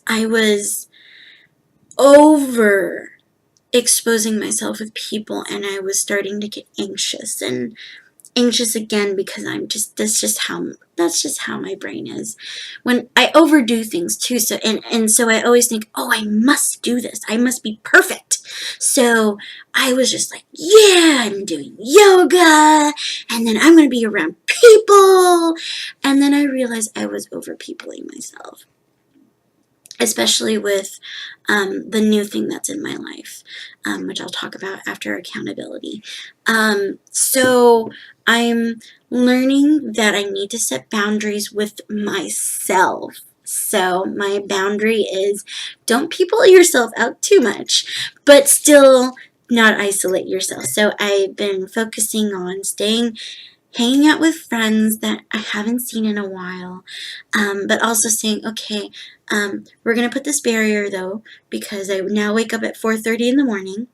I was over exposing myself with people, and I was starting to get anxious again because that's just how my brain is. When I overdo things too, so and so I always think, oh, I must do this, I must be perfect. So I was just like, yeah, I'm doing yoga, and then I'm gonna be around people, and then I realized I was over peopling myself, especially with the new thing that's in my life, which I'll talk about after accountability. So I'm learning that I need to set boundaries with myself. So my boundary is don't people yourself out too much, but still not isolate yourself. So I've been focusing on hanging out with friends that I haven't seen in a while, but also saying, okay, we're going to put this barrier though, because I now wake up at 4:30 in the morning.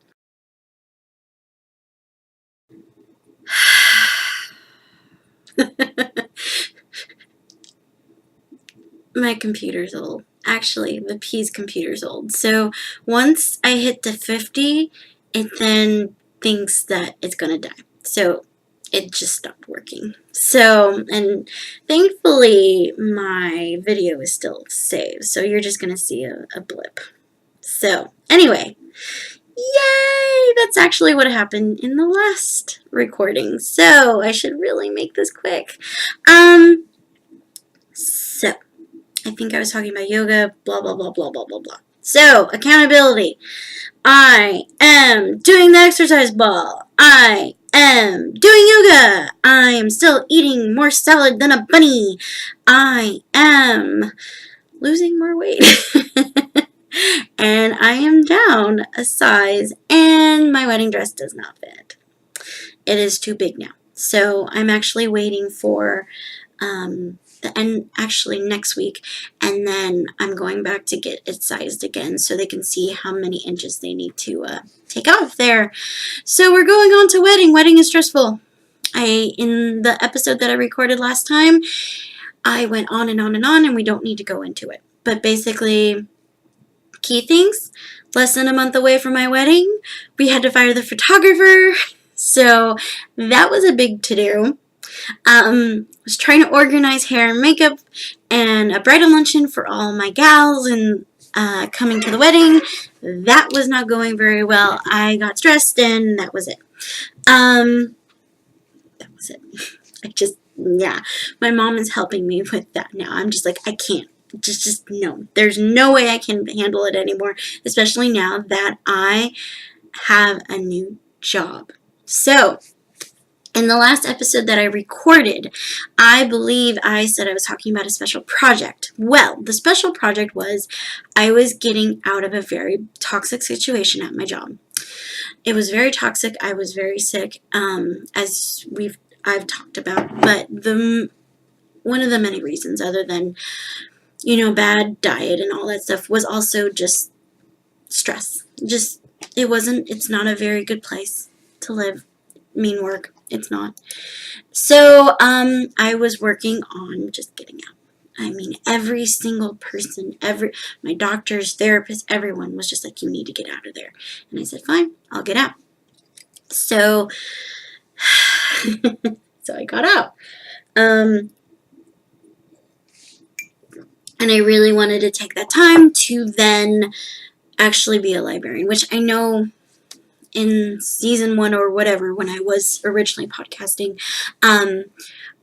My computer's old. Actually, the P's computer's old. So once I hit the 50, it then thinks that it's going to die. So it just stopped working. So, and thankfully my video is still saved. So you're just going to see a blip. So anyway, yay! That's actually what happened in the last recording. So I should really make this quick. So I think I was talking about yoga, blah, blah, blah, blah, blah, blah, blah. So, accountability. I am doing the exercise ball. I am doing yoga. I am still eating more salad than a bunny. I am losing more weight. And I am down a size, and my wedding dress does not fit. It is too big now. So I'm actually waiting for and actually next week, and then I'm going back to get it sized again so they can see how many inches they need to take off there. So we're going on to wedding. Wedding is stressful. In the episode that I recorded last time, I went on and on and on, and we don't need to go into it. But basically, key things, less than a month away from my wedding, we had to fire the photographer. So that was a big to-do. Was trying to organize hair and makeup and a bridal luncheon for all my gals and coming to the wedding. That was not going very well. I got stressed, and that was it. That was it. Yeah. My mom is helping me with that now. I'm just like, I can't. Just no. There's no way I can handle it anymore, especially now that I have a new job. So, in the last episode that I recorded, I believe I said I was talking about a special project. Well, the special project was I was getting out of a very toxic situation at my job. It was very toxic. I was very sick, as I've talked about. But one of the many reasons, other than bad diet and all that stuff, was also just stress. It's not a very good place to live. Mean work. It's not. So, I was working on just getting out. I mean, every single person, my doctors, therapists, everyone was just like, you need to get out of there. And I said, fine, I'll get out. So, so I got out. And I really wanted to take that time to then actually be a librarian, which I know in season 1 or whatever, when I was originally podcasting,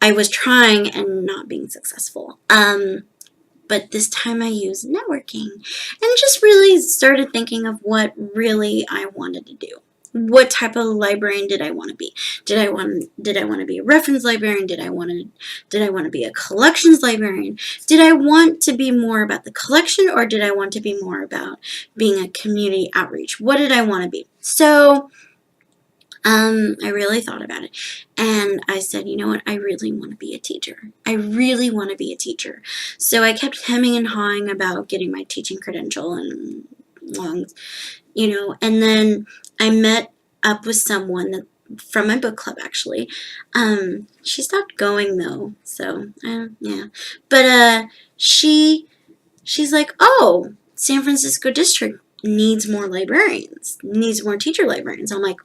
I was trying and not being successful. But this time I used networking and just really started thinking of what really I wanted to do. What type of librarian did I want to be? Did I want to be a reference librarian? Did I want to be a collections librarian? Did I want to be more about the collection, or did I want to be more about being a community outreach? What did I want to be? So I really thought about it, and I said, you know what, I really want to be a teacher. I really want to be a teacher. So I kept hemming and hawing about getting my teaching credential and and then I met up with someone from my book club, actually. She stopped going though, so yeah. But she's like, oh, San Francisco district needs more librarians, needs more teacher librarians. I'm like,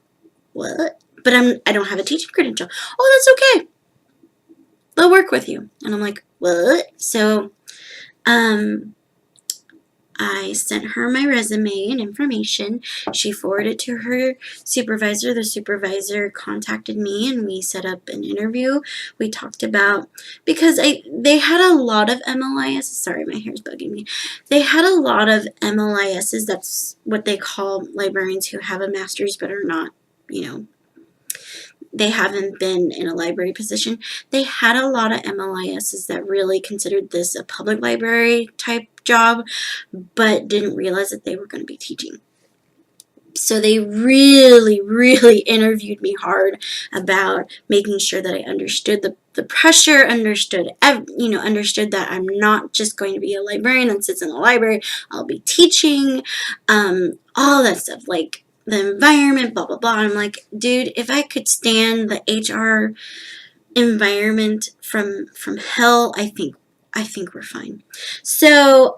what? But I don't have a teaching credential. Oh, that's okay. They'll work with you. And I'm like, what? So, I sent her my resume and information. She forwarded it to her supervisor. The supervisor contacted me and we set up an interview. We talked about, because they had a lot of MLIS. Sorry, my hair's bugging me. They had a lot of MLISs. That's what they call librarians who have a master's but are not, they haven't been in a library position. They had a lot of MLISs that really considered this a public library type job, but didn't realize that they were going to be teaching. So they really, really interviewed me hard about making sure that I understood the pressure, understood that I'm not just going to be a librarian that sits in the library. I'll be teaching, all that stuff, like the environment, blah, blah, blah. I'm like, dude, if I could stand the HR environment from hell, I think we're fine. So,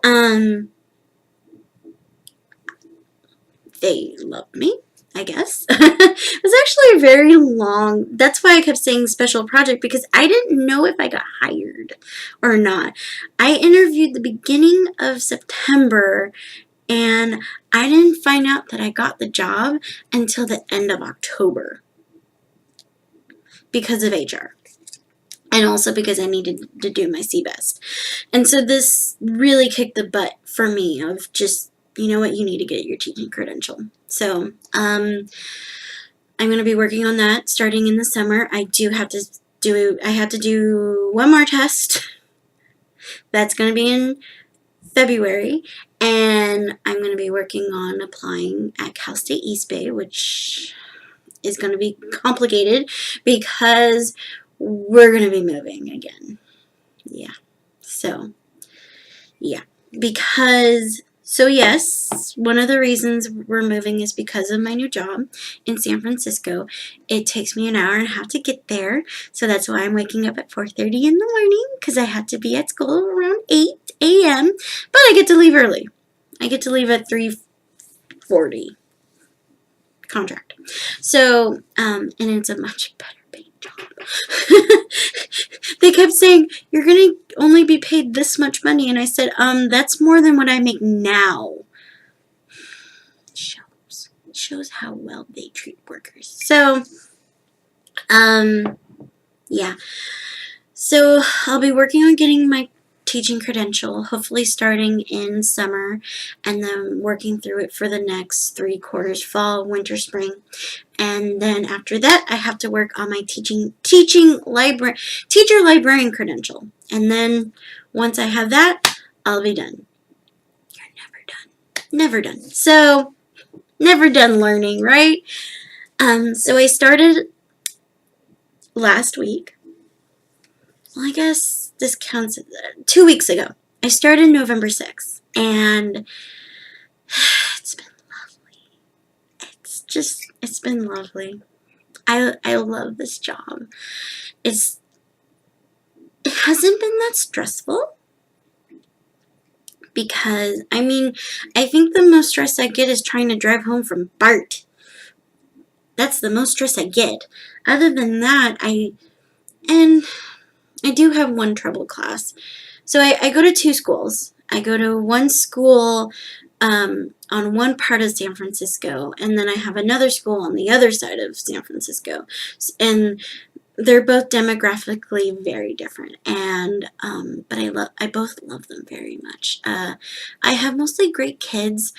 they loved me, I guess. It was actually a very long, that's why I kept saying special project, because I didn't know if I got hired or not. I interviewed the beginning of September, and I didn't find out that I got the job until the end of October because of HR. And also because I needed to do my CBEST. And so this really kicked the butt for me of just, you know what, you need to get your teaching credential. So I'm going to be working on that starting in the summer. I have to do one more test. That's going to be in February, and I'm going to be working on applying at Cal State East Bay, which is going to be complicated because we're going to be moving again. Yeah. So, yeah. Yes, one of the reasons we're moving is because of my new job in San Francisco. It takes me an hour and a half to get there, so that's why I'm waking up at 4:30 in the morning, because I had to be at school around 8 a.m., but I get to leave early. I get to leave at 3:40 contract. So, and it's a much better paid job. They kept saying, you're going to only be paid this much money. And I said, that's more than what I make now. Shows how well they treat workers. So, yeah. So I'll be working on getting my teaching credential, hopefully starting in summer, and then working through it for the next 3 quarters, fall, winter, spring. And then after that, I have to work on my teacher librarian credential. And then once I have that, I'll be done. You're never done. Never done. So, never done learning, right? So I started last week. Well, I guess this counts as 2 weeks ago. I started November 6th, and it's been lovely. It's been lovely. I love this job. It hasn't been that stressful because, I mean, I think the most stress I get is trying to drive home from BART. That's the most stress I get. Other than that, and I do have one trouble class. So I go to two schools. I go to one school on one part of San Francisco, and then I have another school on the other side of San Francisco. And they're both demographically very different, and but I both love them very much. I have mostly great kids.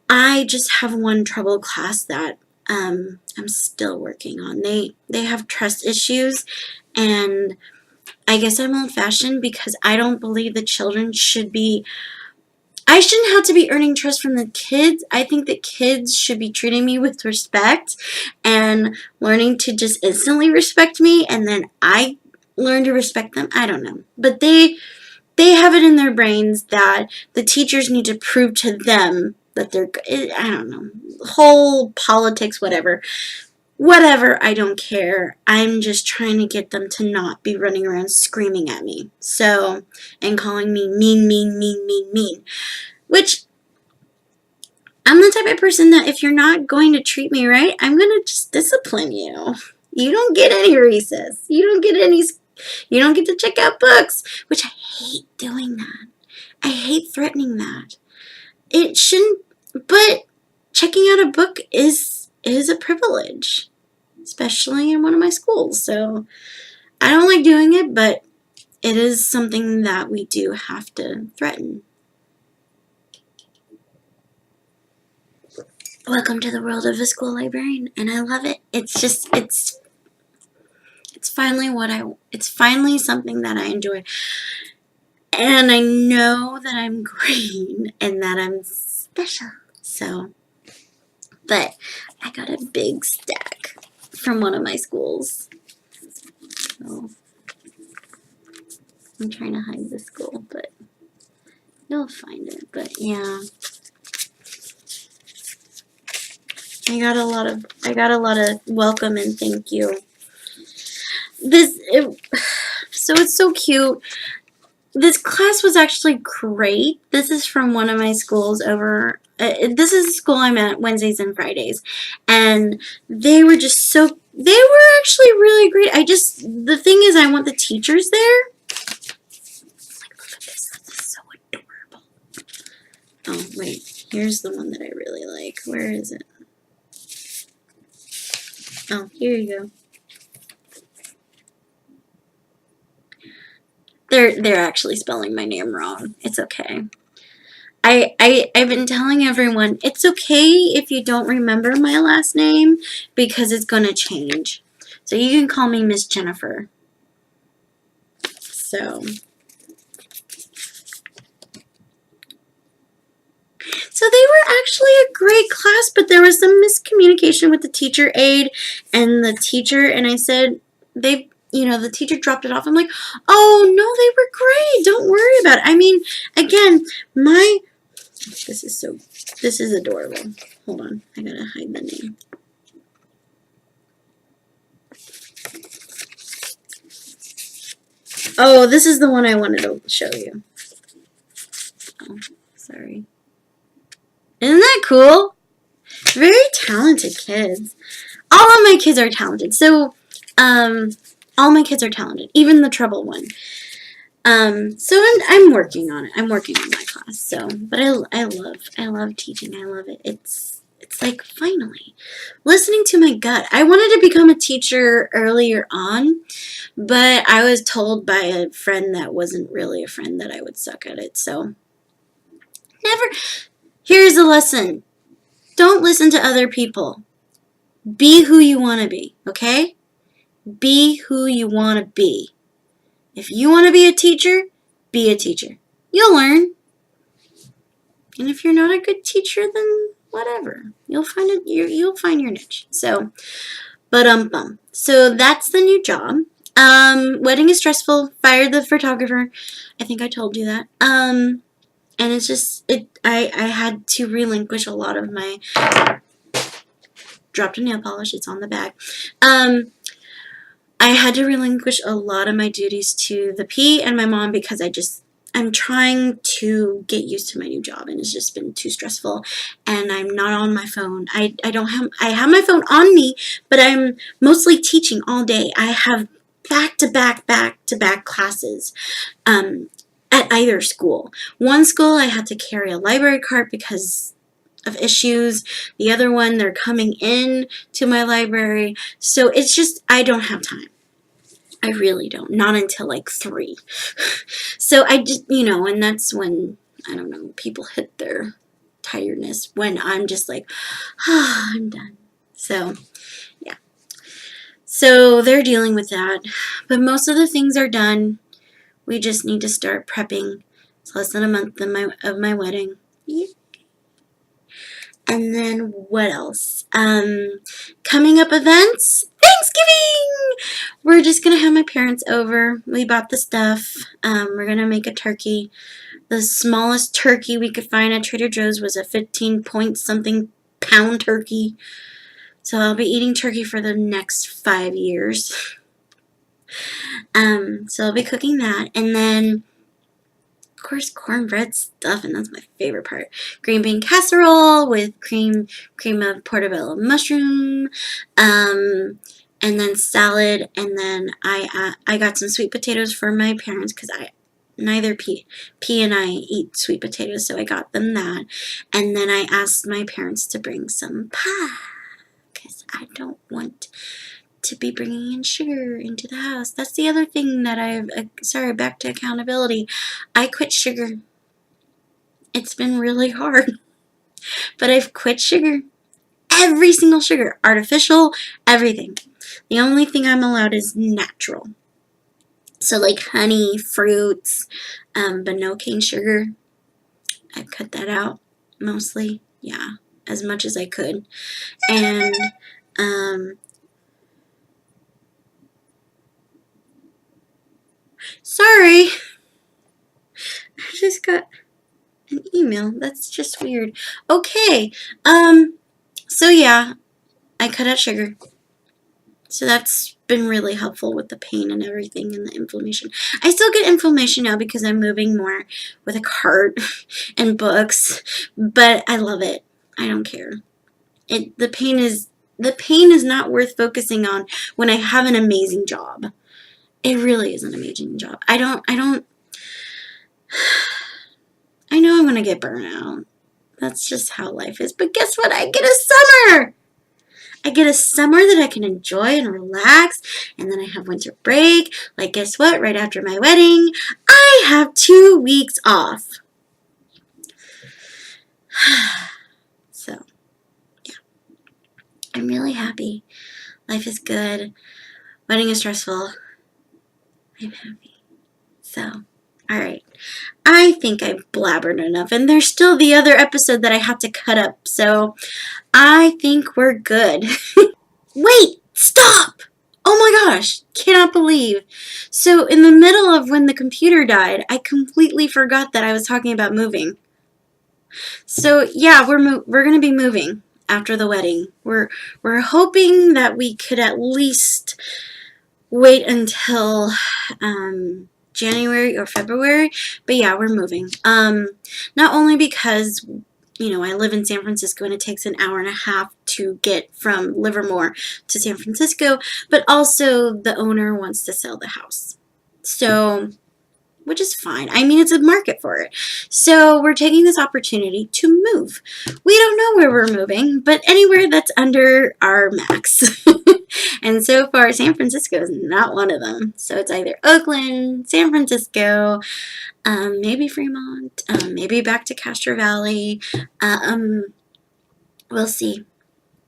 I just have one trouble class that I'm still working on. They have trust issues, and I guess I'm old-fashioned because I don't believe that children should be. I shouldn't have to be earning trust from the kids. I think that kids should be treating me with respect and learning to just instantly respect me, and then I learn to respect them. I don't know. But they have it in their brains that the teachers need to prove to them that they're good. I don't know. Whole politics, whatever. Whatever, I don't care. I'm just trying to get them to not be running around screaming at me. So, and calling me mean, mean, mean, mean, mean. Which, I'm the type of person that if you're not going to treat me right, I'm going to just discipline you. You don't get any recess. You don't get to check out books, which I hate doing that. I hate threatening that. It shouldn't, but checking out a book is a privilege, especially in one of my schools. So I don't like doing it, but it is something that we do have to threaten. Welcome to the world of a school librarian, and I love it. It's finally something that I enjoy. And I know that I'm green and that I'm special. So, but I got a big stack from one of my schools. So, I'm trying to hide the school, but you'll find it. But yeah. I got a lot of welcome and thank you. So it's so cute. This class was actually great. This is from one of my schools over. This is a school I'm at Wednesdays and Fridays, and they were actually really great. The thing is, I want the teachers there. Like, look at this. This is so adorable. Oh wait, here's the one that I really like. Where is it? Oh, here you go. They're actually spelling my name wrong. It's okay. I've been telling everyone, it's okay if you don't remember my last name because it's going to change. So you can call me Miss Jennifer. So they were actually a great class, but there was some miscommunication with the teacher aide and the teacher, and I said, the teacher dropped it off. I'm like, oh, no, they were great. Don't worry about it. I mean, again, this is adorable. Hold on. I gotta hide the name. Oh, this is the one I wanted to show you. Oh, sorry. Isn't that cool? Very talented kids. All of my kids are talented. So, all my kids are talented, even the trouble one. So I'm working on it. I'm working on my class. So, but I love teaching. I love it. It's like finally listening to my gut. I wanted to become a teacher earlier on, but I was told by a friend that wasn't really a friend that I would suck at it. So, here's a lesson. Don't listen to other people. Be who you want to be, okay? Be who you want to be. If you want to be a teacher, be a teacher. You'll learn. And if you're not a good teacher, then whatever. You'll find it. You'll find your niche. So, so that's the new job. Wedding is stressful. Fired the photographer. I think I told you that. And it's just I had to relinquish a lot of my dropped a nail polish. It's on the bag. I had to relinquish a lot of my duties to the P and my mom because I'm trying to get used to my new job, and it's just been too stressful, and I'm not on my phone. I have my phone on me, but I'm mostly teaching all day. I have back-to-back classes at either school. One school I had to carry a library cart because of issues. The other one, they're coming in to my library. So it's just, I don't have time. I really don't. Not until like 3. So I just, and that's when, I don't know, people hit their tiredness, when I'm just like, I'm done. So, yeah. So they're dealing with that. But most of the things are done. We just need to start prepping. It's less than a month of my wedding. Yeah. And then what else? Coming up events. Thanksgiving! We're just going to have my parents over. We bought the stuff. We're going to make a turkey. The smallest turkey we could find at Trader Joe's was a 15-point-something pound turkey. So I'll be eating turkey for the next 5 years. So I'll be cooking that. And then, of course, cornbread stuffing. That's my favorite part. Green bean casserole with cream of portobello mushroom. And then salad. And then I got some sweet potatoes for my parents because neither P and I eat sweet potatoes, so I got them that. And then I asked my parents to bring some pie because I don't want to be bringing in sugar into the house. That's the other thing that sorry, back to accountability. I quit sugar. It's been really hard, but I've quit sugar. Every single sugar, artificial, everything. The only thing I'm allowed is natural. So like honey, fruits, but no cane sugar. I cut that out mostly, yeah, as much as I could. And sorry, I just got an email. That's just weird. Okay, so yeah, I cut out sugar. So that's been really helpful with the pain and everything and the inflammation. I still get inflammation now because I'm moving more with a cart and books, but I love it. I don't care. The pain is not worth focusing on when I have an amazing job. It really is an amazing job. I know I'm going to get burnout. That's just how life is. But guess what? I get a summer. I get a summer that I can enjoy and relax, and then I have winter break. Like, guess what? Right after my wedding, I have 2 weeks off. So, yeah. I'm really happy. Life is good. Wedding is stressful. I'm happy. So, alright. I think I've blabbered enough, and there's still the other episode that I have to cut up, so I think we're good. Wait! Stop! Oh my gosh! Cannot believe. So, in the middle of when the computer died, I completely forgot that I was talking about moving. So, yeah, we're going to be moving after the wedding. We're hoping that we could at least wait until January or February, but yeah, we're moving. Not only because, I live in San Francisco and it takes an hour and a half to get from Livermore to San Francisco, but also the owner wants to sell the house. So, which is fine. I mean, it's a market for it. So we're taking this opportunity to move. We don't know where we're moving, but anywhere that's under our max. And so far, San Francisco is not one of them. So it's either Oakland, San Francisco, maybe Fremont, maybe back to Castro Valley. We'll see.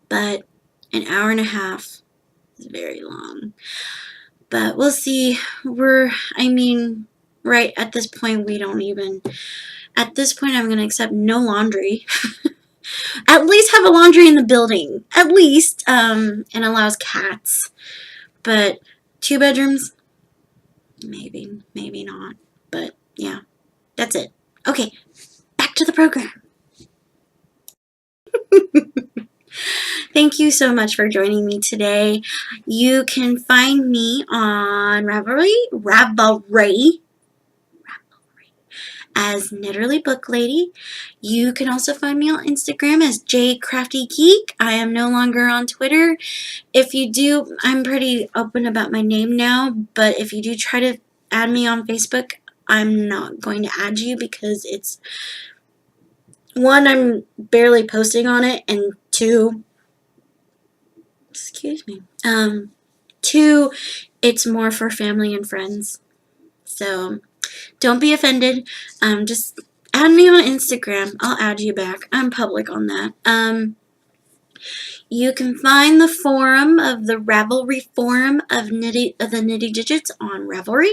But an hour and a half is very long. But we'll see. Right at this point, at this point, I'm going to accept no laundry. At least have a laundry in the building. At least, and allows cats. But 2 bedrooms? Maybe not. But, yeah, that's it. Okay, back to the program. Thank you so much for joining me today. You can find me on Ravelry as Knitterly Book Lady. You can also find me on Instagram as jcraftygeek. I am no longer on Twitter. If you do, I'm pretty open about my name now, but if you do try to add me on Facebook, I'm not going to add you because it's, one, I'm barely posting on it, and two, excuse me, two, it's more for family and friends. So don't be offended. Just add me on Instagram. I'll add you back. I'm public on that. You can find the forum of the Ravelry forum of the Knitty Digits on Ravelry.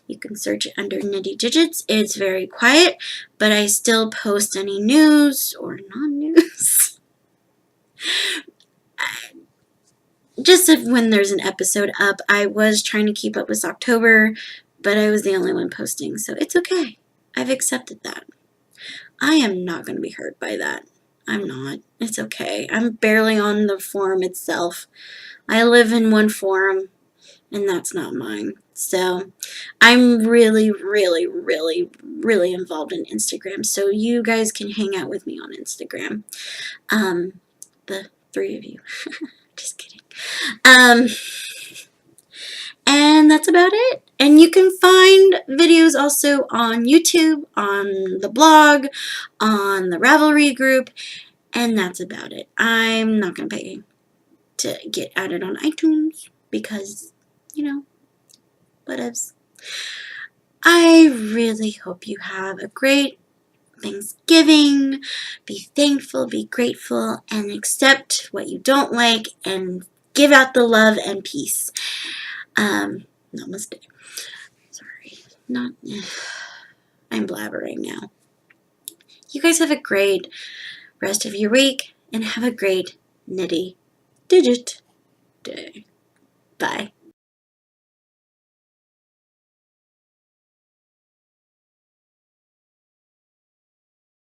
You can search it under Knitty Digits. It's very quiet, but I still post any news or non-news. Just when there's an episode up. I was trying to keep up with October, but I was the only one posting, so it's okay. I've accepted that. I am not going to be hurt by that. I'm not. It's okay. I'm barely on the forum itself. I live in one forum, and that's not mine. So I'm really, really, really, really involved in Instagram. So you guys can hang out with me on Instagram. The three of you. Just kidding. And that's about it. And you can find videos also on YouTube, on the blog, on the Ravelry group, and that's about it. I'm not going to pay to get added on iTunes because, you know, whatevs. I really hope you have a great Thanksgiving. Be thankful, be grateful, and accept what you don't like and give out the love and peace. Namaste. Sorry. I'm blabbering now. You guys have a great rest of your week and have a great Knitty Digit day. Bye.